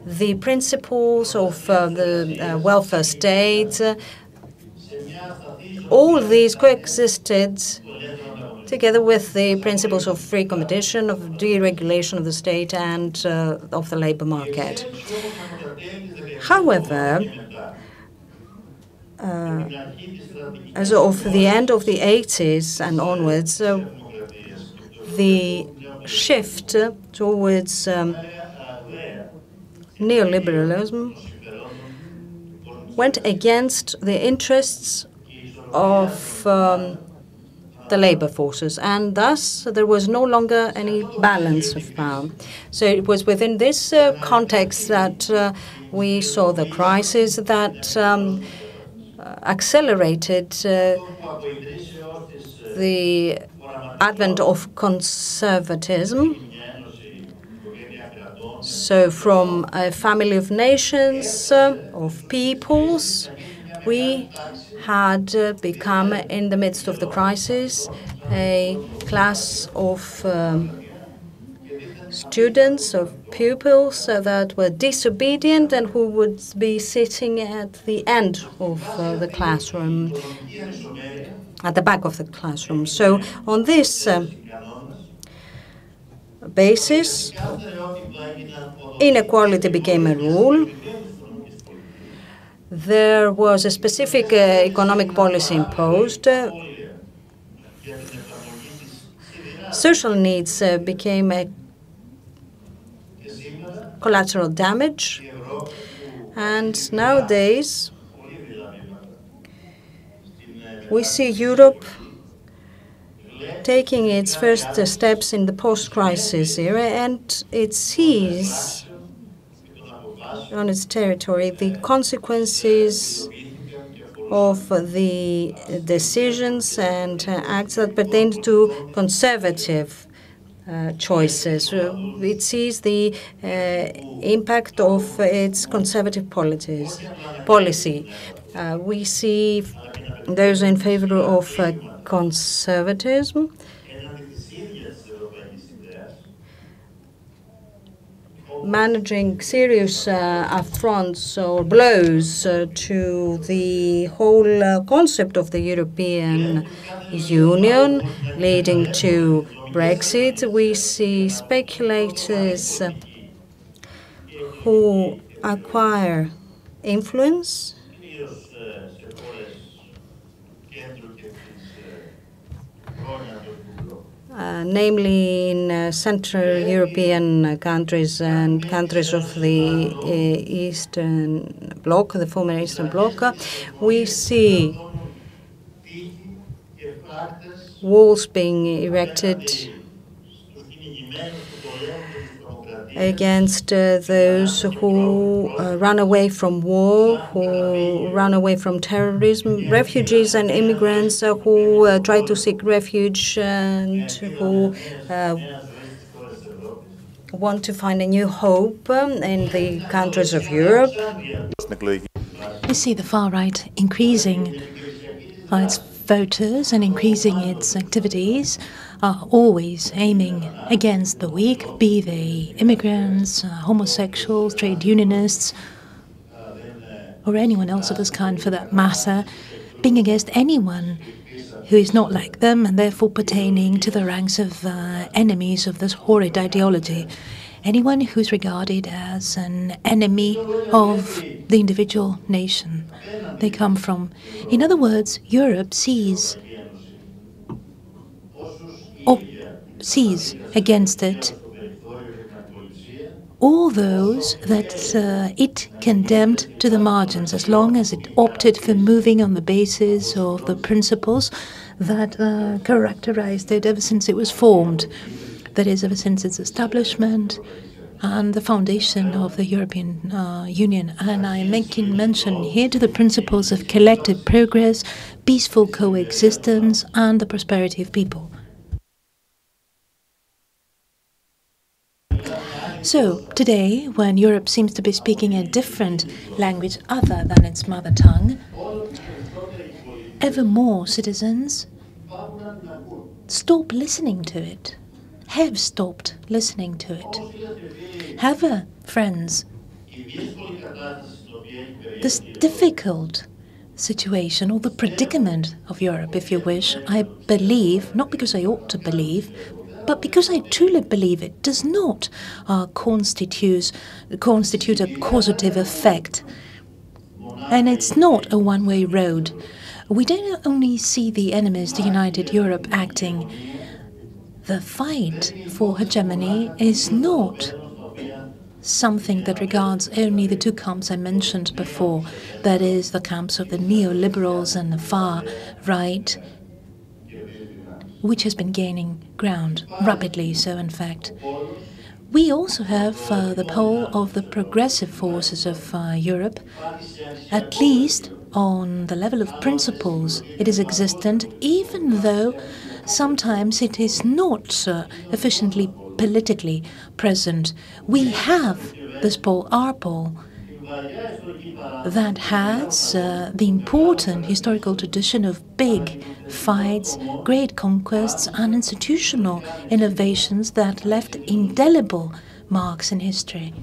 [SPEAKER 2] the principles of the welfare state, all these coexisted together with the principles of free competition, of deregulation of the state and of the labor market. However, as of the end of the 80s and onwards, the shift towards neoliberalism went against the interests of the labor forces, and thus there was no longer any balance of power. So it was within this context that we saw the crisis that accelerated the advent of conservatism. So from a family of nations, of peoples, we had become, in the midst of the crisis, a class of students, of pupils that were disobedient and who would be sitting at the end of the classroom, at the back of the classroom. So on this basis, inequality became a rule. There was a specific economic policy imposed. Social needs became a collateral damage. And nowadays, we see Europe taking its first steps in the post-crisis era, and it sees on its territory the consequences of the decisions and acts that pertain to conservative choices. It sees the impact of its conservative policy. We see those in favor of conservatism managing serious affronts or blows to the whole concept of the European Union, leading to Brexit. We see speculators who acquire influence, namely in Central European countries and countries of the Eastern Bloc, the former Eastern Bloc. We see walls being erected against those who run away from war, who run away from terrorism, refugees and immigrants who try to seek refuge and who want to find a new hope in the countries of Europe.
[SPEAKER 1] We see the far right increasing its voters and increasing its activities, are always aiming against the weak, be they immigrants, homosexuals, trade unionists, or anyone else of this kind for that matter, being against anyone who is not like them and therefore pertaining to the ranks of enemies of this horrid ideology. Anyone who's regarded as an enemy of the individual nation they come from. In other words, Europe sees against it all those that it condemned to the margins, as long as it opted for moving on the basis of the principles that characterized it ever since it was formed. That is, ever since its establishment and the foundation of the European Union. And I am making mention here to the principles of collective progress, peaceful coexistence, and the prosperity of people. So, today, when Europe seems to be speaking a different language other than its mother tongue, ever more citizens stop listening to it, have stopped listening to it. However, friends, this difficult situation, or the predicament of Europe, if you wish, I believe, not because I ought to believe, but because I truly believe it, does not constitute a causative effect. And it's not a one-way road. We don't only see the enemies, the United Europe, acting. The fight for hegemony is not something that regards only the two camps I mentioned before, that is, the camps of the neoliberals and the far right, which has been gaining ground rapidly, so in fact. We also have the pole of the progressive forces of Europe. At least on the level of principles, it is existent, even though sometimes it is not efficiently politically present. We have this pole, our pole, that has the important historical tradition of big fights, great conquests, and institutional innovations that left indelible marks in history.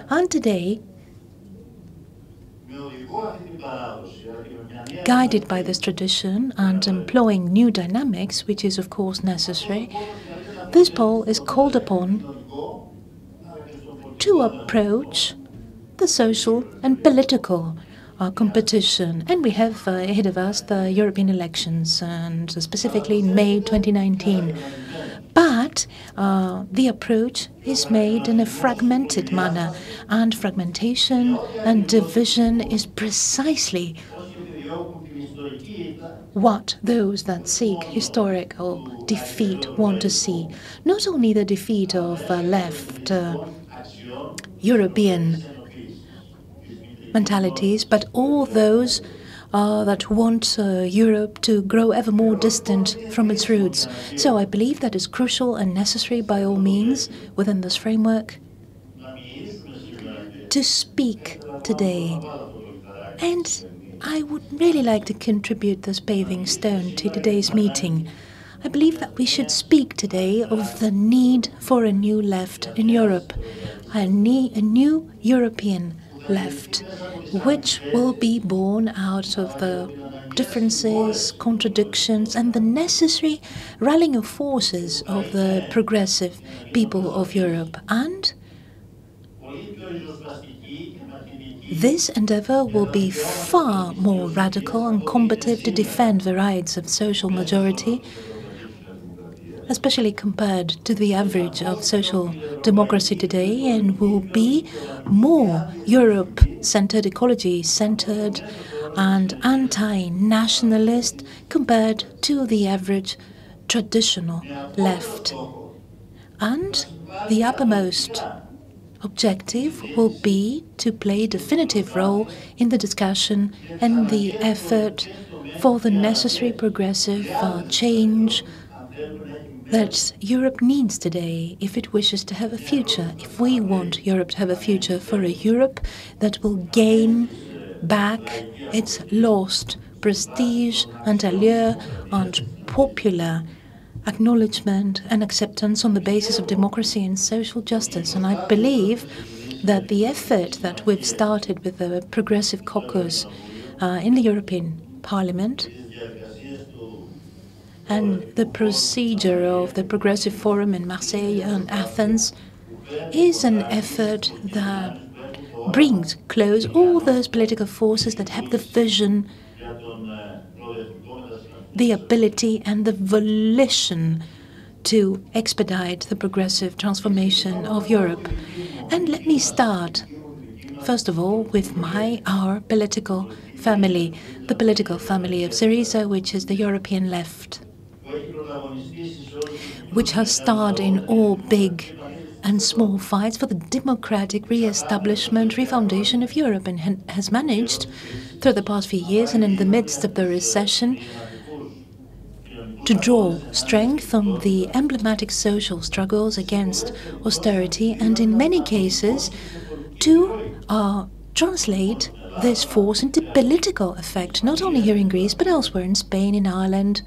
[SPEAKER 1] And today, guided by this tradition and employing new dynamics, which is of course necessary, this pole is called upon to approach the social and political competition. And we have ahead of us the European elections, and specifically in May 2019. But the approach is made in a fragmented manner, and fragmentation and division is precisely what those that seek historical defeat want to see. Not only the defeat of left European mentalities, but all those that want Europe to grow ever more distant from its roots. So I believe that is crucial and necessary by all means within this framework to speak today. And I would really like to contribute this paving stone to today's meeting. I believe that we should speak today of the need for a new left in Europe, a new European left, which will be born out of the differences, contradictions, and the necessary rallying of forces of the progressive people of Europe. And this endeavour will be far more radical and combative to defend the rights of social majority, especially compared to the average of social democracy today, and will be more Europe-centred, ecology-centred, and anti-nationalist compared to the average traditional left. And the uppermost objective will be to play a definitive role in the discussion and the effort for the necessary progressive change that Europe needs today if it wishes to have a future, if we want Europe to have a future, for a Europe that will gain back its lost prestige and allure and popular acknowledgement and acceptance on the basis of democracy and social justice. And I believe that the effort that we've started with the Progressive Caucus in the European Parliament and the procedure of the Progressive Forum in Marseille and Athens is an effort that brings close all those political forces that have the vision, the ability and the volition to expedite the progressive transformation of Europe. And let me start first of all, with our political family, the political family of SYRIZA, which is the European left, which has starred in all big and small fights for the democratic re-establishment, refoundation of Europe, and has managed, through the past few years and in the midst of the recession, to draw strength on the emblematic social struggles against austerity, and in many cases to translate this force into political effect, not only here in Greece, but elsewhere in Spain, in Ireland.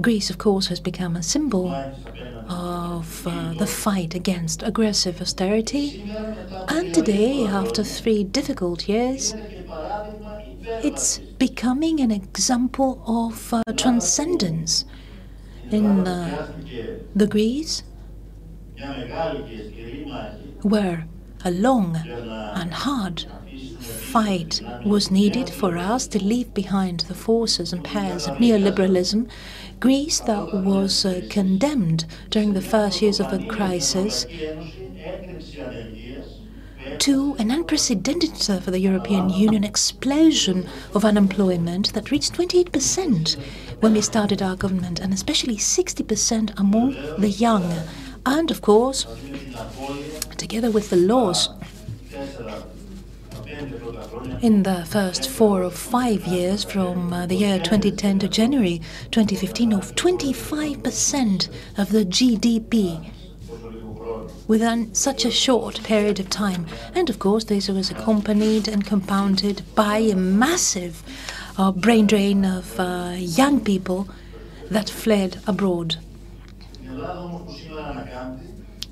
[SPEAKER 1] Greece, of course, has become a symbol of the fight against aggressive austerity, and today, after 3 difficult years, it's becoming an example of transcendence in the Greece, where a long and hard fight was needed for us to leave behind the forces and powers of neoliberalism. Greece, that was condemned during the first years of the crisis to an unprecedented for the European Union explosion of unemployment that reached 28% when we started our government, and especially 60% among the young. And of course, together with the laws in the first 4 or 5 years, from the year 2010 to January 2015, of 25% of the GDP within such a short period of time. And of course, this was accompanied and compounded by a massive brain drain of young people that fled abroad.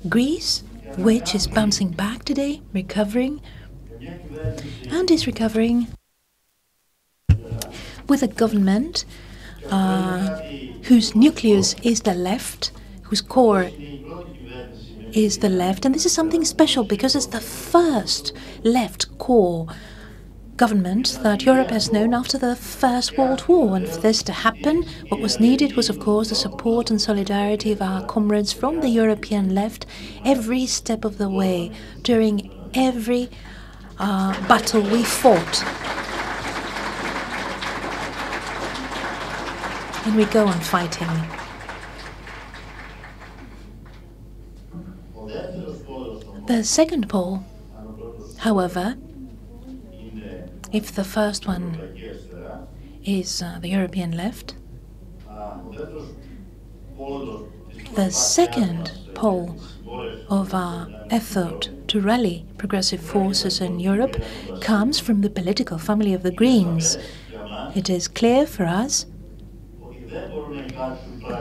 [SPEAKER 1] Greece, which is bouncing back today, recovering, and is recovering with a government whose nucleus is the left, whose core is the left. And this is something special because it's the first left core government that Europe has known after the First World War. And for this to happen, what was needed was, of course, the support and solidarity of our comrades from the European left every step of the way, during every battle we fought. And we go on fighting. The second pole, however, if the first one is the European left, the second pole of our effort to rally progressive forces in Europe comes from the political family of the Greens. It is clear for us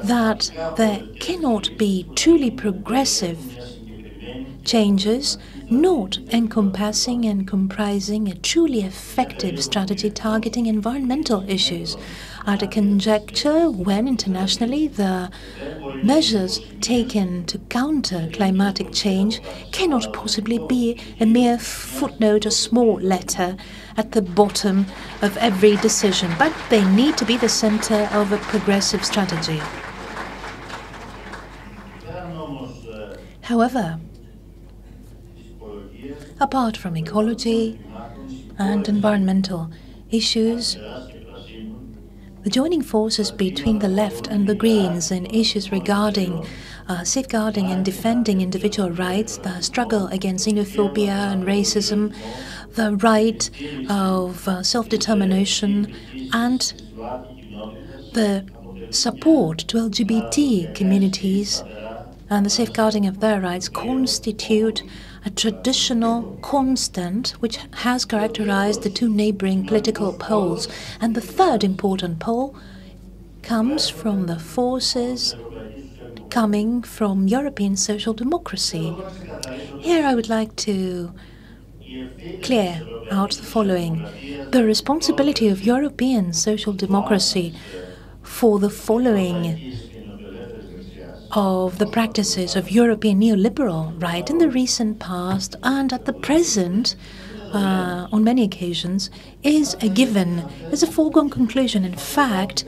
[SPEAKER 1] that there cannot be truly progressive changes not encompassing and comprising a truly effective strategy targeting environmental issues, at a conjuncture when internationally the measures taken to counter climatic change cannot possibly be a mere footnote, a small letter at the bottom of every decision, but they need to be the center of a progressive strategy. However, apart from ecology and environmental issues, the joining forces between the left and the Greens in issues regarding safeguarding and defending individual rights, the struggle against xenophobia and racism, the right of self-determination, and the support to LGBT communities and the safeguarding of their rights constitute a traditional constant which has characterized the two neighboring political poles. And the third important pole comes from the forces coming from European social democracy. Here I would like to clear out the following. The responsibility of European social democracy for the following of the practices of European neoliberal right in the recent past and at the present, on many occasions, is a given, is a foregone conclusion. In fact,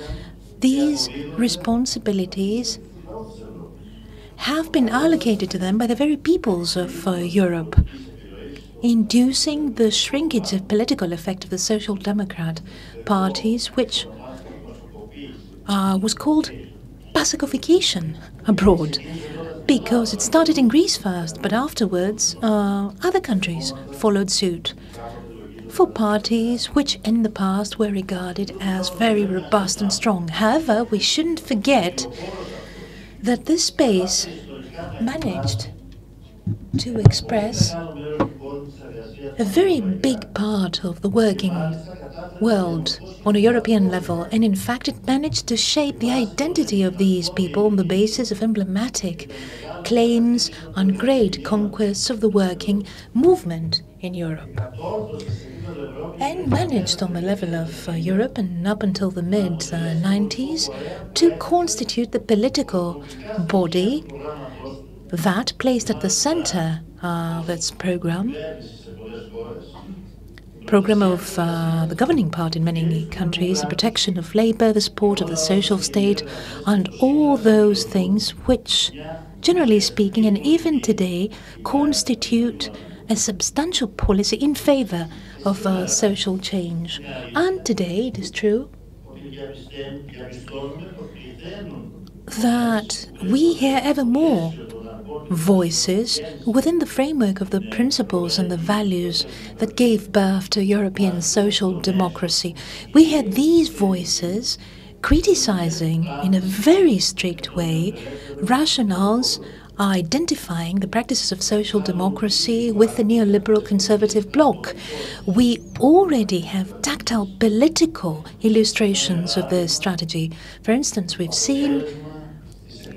[SPEAKER 1] these responsibilities have been allocated to them by the very peoples of Europe, inducing the shrinkage of political effect of the Social Democrat parties, which was called Pacification abroad, because it started in Greece first, but afterwards other countries followed suit. For parties which in the past were regarded as very robust and strong. However, we shouldn't forget that this space managed to express a very big part of the working world on a European level, and in fact it managed to shape the identity of these people on the basis of emblematic claims on great conquests of the working movement in Europe. And managed on the level of Europe and up until the mid-90s to constitute the political body that placed at the center of its program of the governing part in many countries, the protection of labor, the support of the social state, and all those things which, generally speaking, and even today, constitute a substantial policy in favor of social change. And today, it is true that we hear ever more voices within the framework of the principles and the values that gave birth to European social democracy. We heard these voices criticizing in a very strict way rationales identifying the practices of social democracy with the neoliberal conservative bloc. We already have tactile political illustrations of this strategy. For instance, we've seen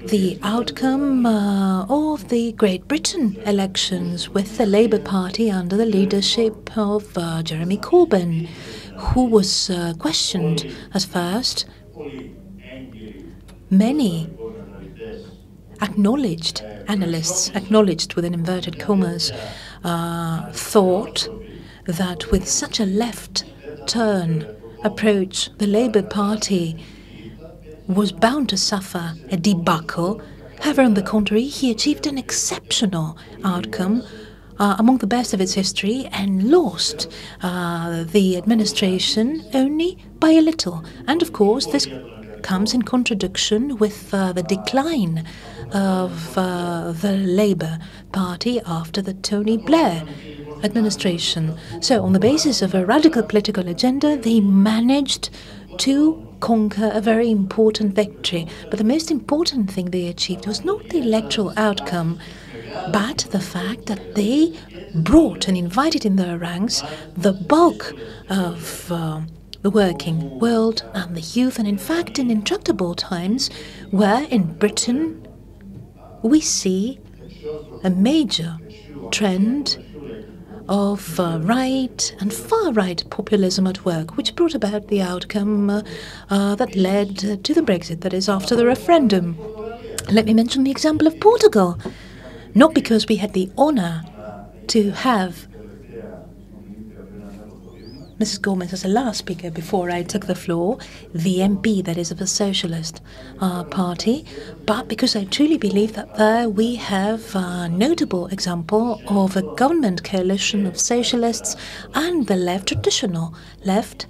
[SPEAKER 1] the outcome of the Great Britain elections with the Labour Party under the leadership of Jeremy Corbyn, who was questioned at first. Many analysts acknowledged within inverted commas, thought that with such a left turn approach, the Labour Party was bound to suffer a debacle. However, on the contrary, he achieved an exceptional outcome among the best of its history and lost the administration only by a little. And of course, this comes in contradiction with the decline of the Labour Party after the Tony Blair administration. So, on the basis of a radical political agenda, they managed to conquer a very important victory. But the most important thing they achieved was not the electoral outcome, but the fact that they brought and invited in their ranks the bulk of the working world and the youth. And in fact, in intractable times, where in Britain we see a major trend of right and far-right populism at work, which brought about the outcome that led to the Brexit, that is, after the referendum. Let me mention the example of Portugal. Not because we had the honour to have Mrs. Gomes as the last speaker before I took the floor, the MP, that is, of the Socialist Party, but because I truly believe that there we have a notable example of a government coalition of socialists and the left, traditional left,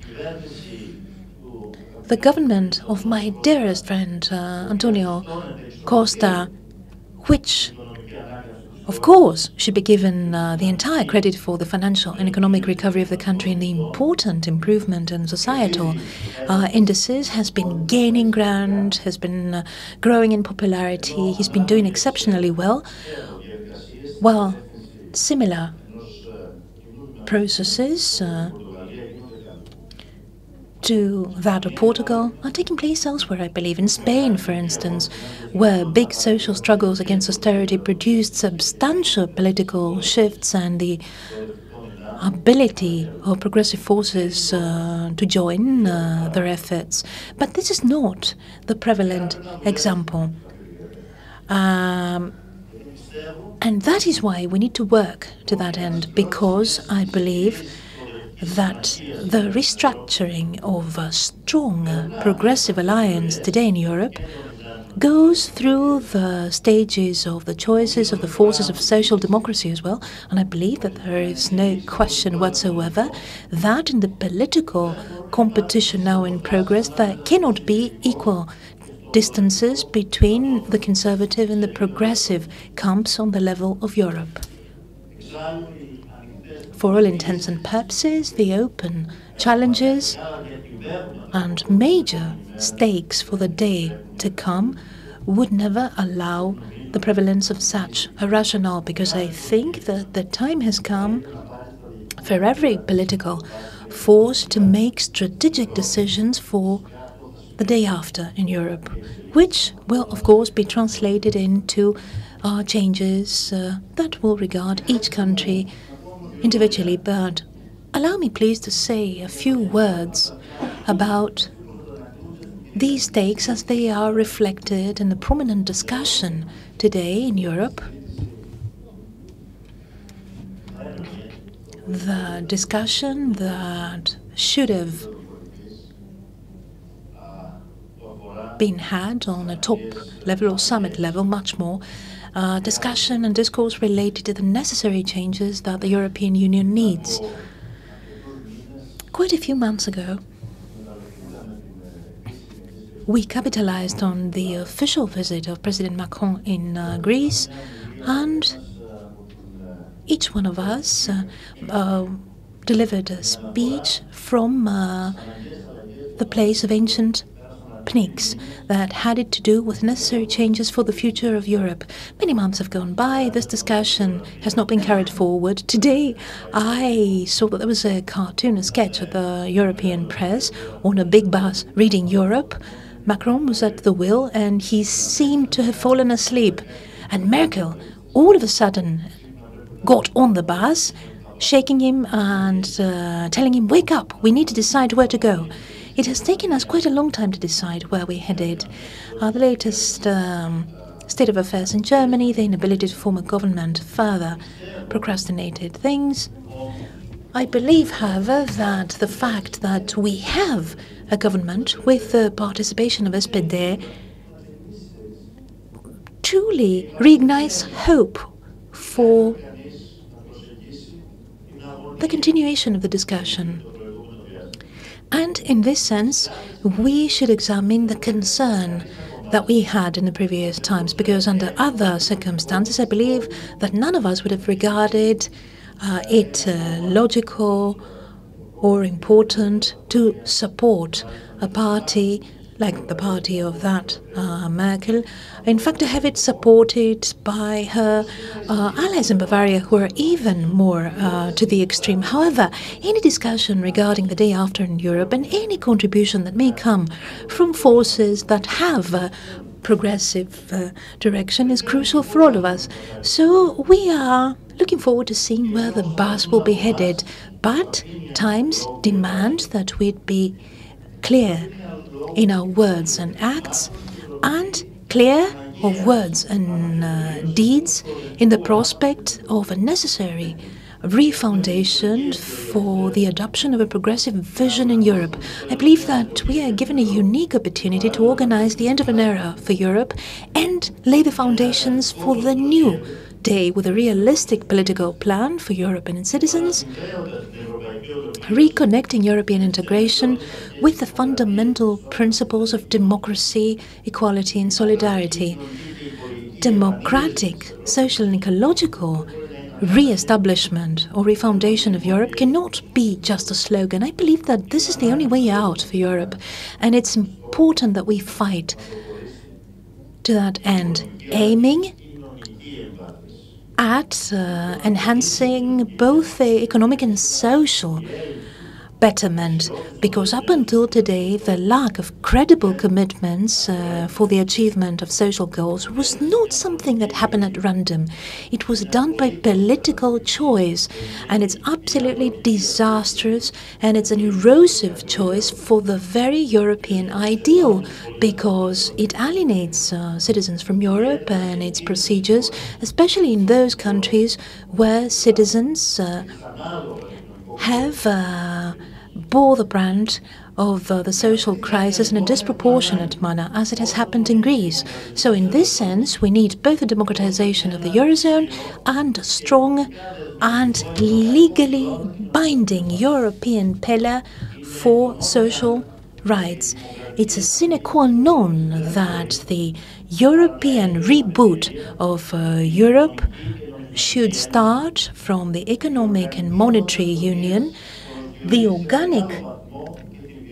[SPEAKER 1] the government of my dearest friend Antonio Costa, which of course should be given the entire credit for the financial and economic recovery of the country and the important improvement in societal indices, has been gaining ground, has been growing in popularity. He's been doing exceptionally well. Well, similar processes to that of Portugal are taking place elsewhere, I believe. In Spain, for instance, where big social struggles against austerity produced substantial political shifts and the ability of progressive forces to join their efforts. But this is not the prevalent example. And that is why we need to work to that end, because I believe that the restructuring of a strong progressive alliance today in Europe goes through the stages of the choices of the forces of social democracy as well, and I believe that there is no question whatsoever that in the political competition now in progress, there cannot be equal distances between the conservative and the progressive camps on the level of Europe. For all intents and purposes, the open challenges and major stakes for the day to come would never allow the prevalence of such a rationale, because I think that the time has come for every political force to make strategic decisions for the day after in Europe, which will of course be translated into changes that will regard each country individually. But allow me please to say a few words about these stakes as they are reflected in the prominent discussion today in Europe. The discussion that should have been had on a top level or summit level, much more discussion and discourse related to the necessary changes that the European Union needs. Quite a few months ago, we capitalized on the official visit of President Macron in Greece, and each one of us delivered a speech from the place of ancient Pnyx that had it to do with necessary changes for the future of Europe. Many months have gone by. This discussion has not been carried forward. Today, I saw that there was a cartoon, a sketch of the European press on a big bus reading Europe. Macron was at the wheel and he seemed to have fallen asleep. And Merkel, all of a sudden, got on the bus, shaking him and telling him, "Wake up, we need to decide where to go." It has taken us quite a long time to decide where we're headed. The latest state of affairs in Germany, the inability to form a government, further procrastinated things. I believe, however, that the fact that we have a government with the participation of SPD truly reignites hope for the continuation of the discussion. And in this sense, we should examine the concern that we had in the previous times, because under other circumstances, I believe that none of us would have regarded it logical or important to support a party like the party of that Merkel. In fact, to have it supported by her allies in Bavaria, who are even more to the extreme. However, any discussion regarding the day after in Europe and any contribution that may come from forces that have progressive direction is crucial for all of us. So we are looking forward to seeing where the bus will be headed. But times demand that we'd be clear in our words and acts, and clear of words and deeds in the prospect of a necessary refoundation for the adoption of a progressive vision in Europe. I believe that we are given a unique opportunity to organize the end of an era for Europe and lay the foundations for the new day with a realistic political plan for Europe and its citizens, reconnecting European integration with the fundamental principles of democracy, equality and solidarity. Democratic, social and ecological re-establishment or refoundation of Europe cannot be just a slogan. I believe that this is the only way out for Europe, and it's important that we fight to that end, aiming at enhancing both the economic and social betterment, because up until today the lack of credible commitments for the achievement of social goals was not something that happened at random. It was done by political choice, and it's absolutely disastrous, and it's an erosive choice for the very European ideal, because it alienates citizens from Europe and its procedures, especially in those countries where citizens have bore the brand of the social crisis in a disproportionate manner, as it has happened in Greece. So in this sense, we need both the democratization of the Eurozone and a strong and legally binding European pillar for social rights. It's a sine qua non that the European reboot of Europe should start from the economic and monetary union, the organic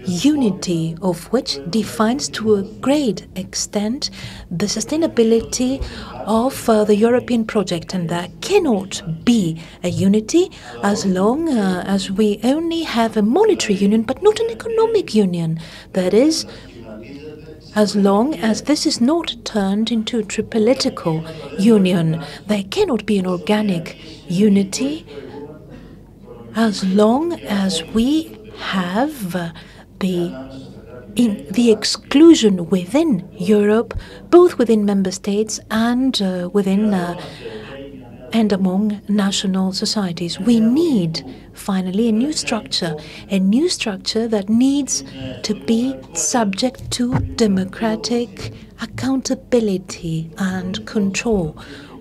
[SPEAKER 1] unity of which defines to a great extent the sustainability of the European project. And there cannot be a unity as long as we only have a monetary union but not an economic union. That is, as long as this is not turned into a tripolitical union. There cannot be an organic unity as long as we have the exclusion within Europe, both within member states and within and among national societies. We need, finally, a new structure that needs to be subject to democratic accountability and control,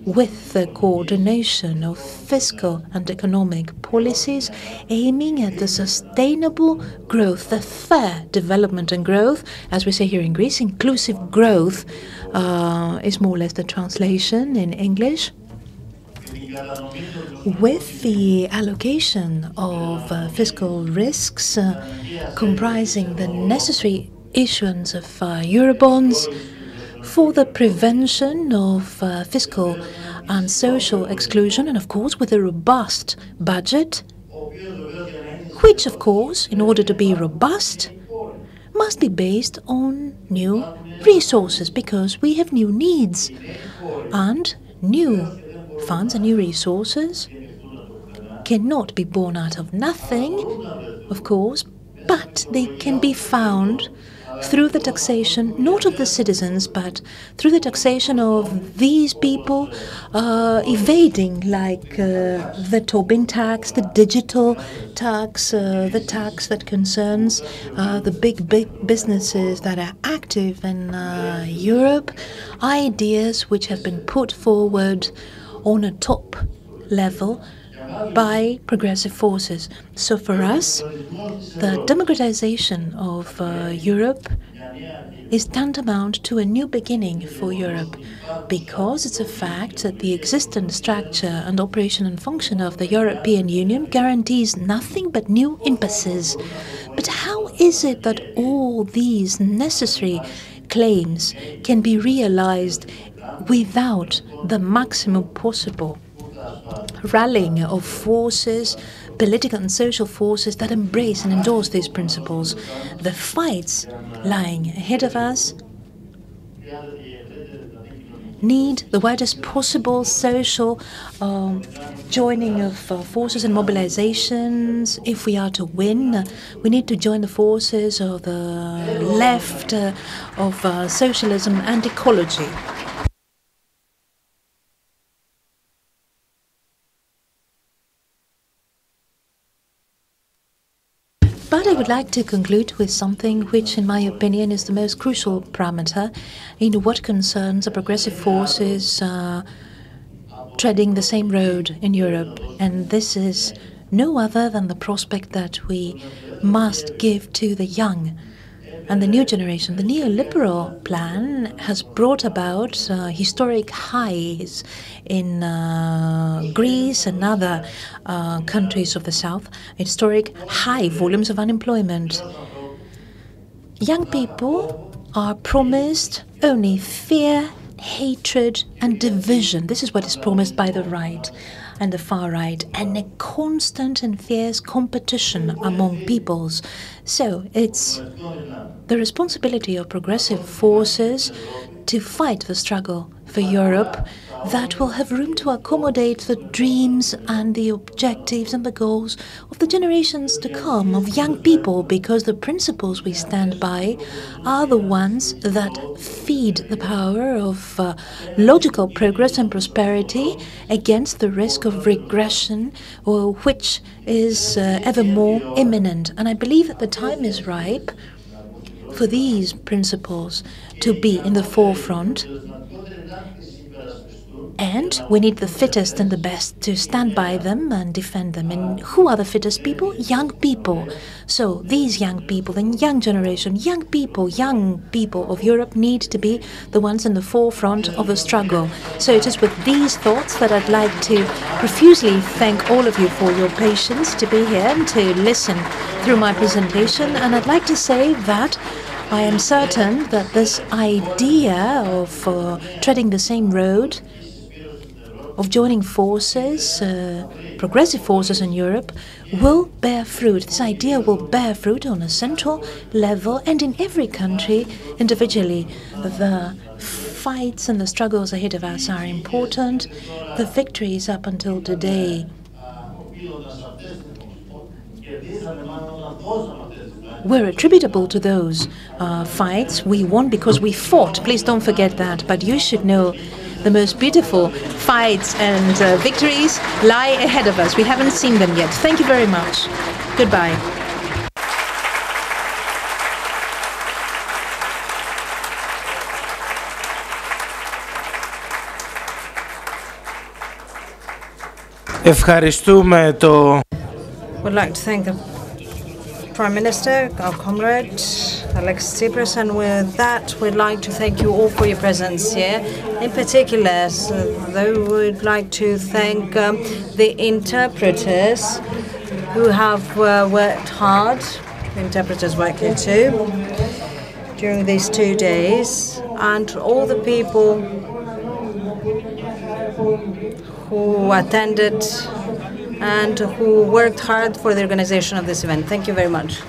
[SPEAKER 1] with the coordination of fiscal and economic policies aiming at the sustainable growth, the fair development and growth. As we say here in Greece, inclusive growth is more or less the translation in English. With the allocation of fiscal risks comprising the necessary issuance of Eurobonds for the prevention of fiscal and social exclusion, and of course with a robust budget, which of course, in order to be robust, must be based on new resources, because we have new needs, and new funds and new resources cannot be born out of nothing, of course, but they can be found through the taxation, not of the citizens, but through the taxation of these people evading, like the Tobin tax, the digital tax, the tax that concerns the big businesses that are active in Europe, ideas which have been put forward on a top level by progressive forces. So for us, the democratization of Europe is tantamount to a new beginning for Europe, because it's a fact that the existent structure and operation and function of the European Union guarantees nothing but new impasses. But how is it that all these necessary claims can be realized without the maximum possible rallying of forces, political and social forces that embrace and endorse these principles? The fights lying ahead of us need the widest possible social joining of forces and mobilizations. If we are to win, we need to join the forces of the left, of socialism and ecology. But I would like to conclude with something which, in my opinion, is the most crucial parameter in what concerns the progressive forces treading the same road in Europe. And this is no other than the prospect that we must give to the young and the new generation. The neoliberal plan has brought about historic highs in Greece and other countries of the South, historic high volumes of unemployment. Young people are promised only fear, hatred and division. This is what is promised by the right and the far right, and a constant and fierce competition among peoples. So it's the responsibility of progressive forces to fight the struggle for Europe that will have room to accommodate the dreams and the objectives and the goals of the generations to come, of young people, because the principles we stand by are the ones that feed the power of logical progress and prosperity against the risk of regression, or which is ever more imminent. And I believe that the time is ripe for these principles to be in the forefront. And we need the fittest and the best to stand by them and defend them. And who are the fittest people? Young people. So these young people, the young generation, young people of Europe need to be the ones in the forefront of the struggle. So it is with these thoughts that I'd like to profusely thank all of you for your patience to be here and to listen through my presentation. And I'd like to say that I am certain that this idea of treading the same road, of joining forces, progressive forces in Europe, will bear fruit. This idea will bear fruit on a central level and in every country individually. The fights and the struggles ahead of us are important. The victories up until today were attributable to those fights. We won because we fought. Please don't forget that. But you should know the most beautiful fights and victories lie ahead of us. We haven't seen them yet. Thank you very much. Goodbye.
[SPEAKER 4] Ευχαριστούμε το...
[SPEAKER 2] Would like to thank the Prime Minister, our comrade, Alexis Tsipras, and with that, we'd like to thank you all for your presence here. In particular, though, we'd like to thank the interpreters who have worked hard, the interpreters working too, during these 2 days, and all the people who attended and who worked hard for the organization of this event. Thank you very much.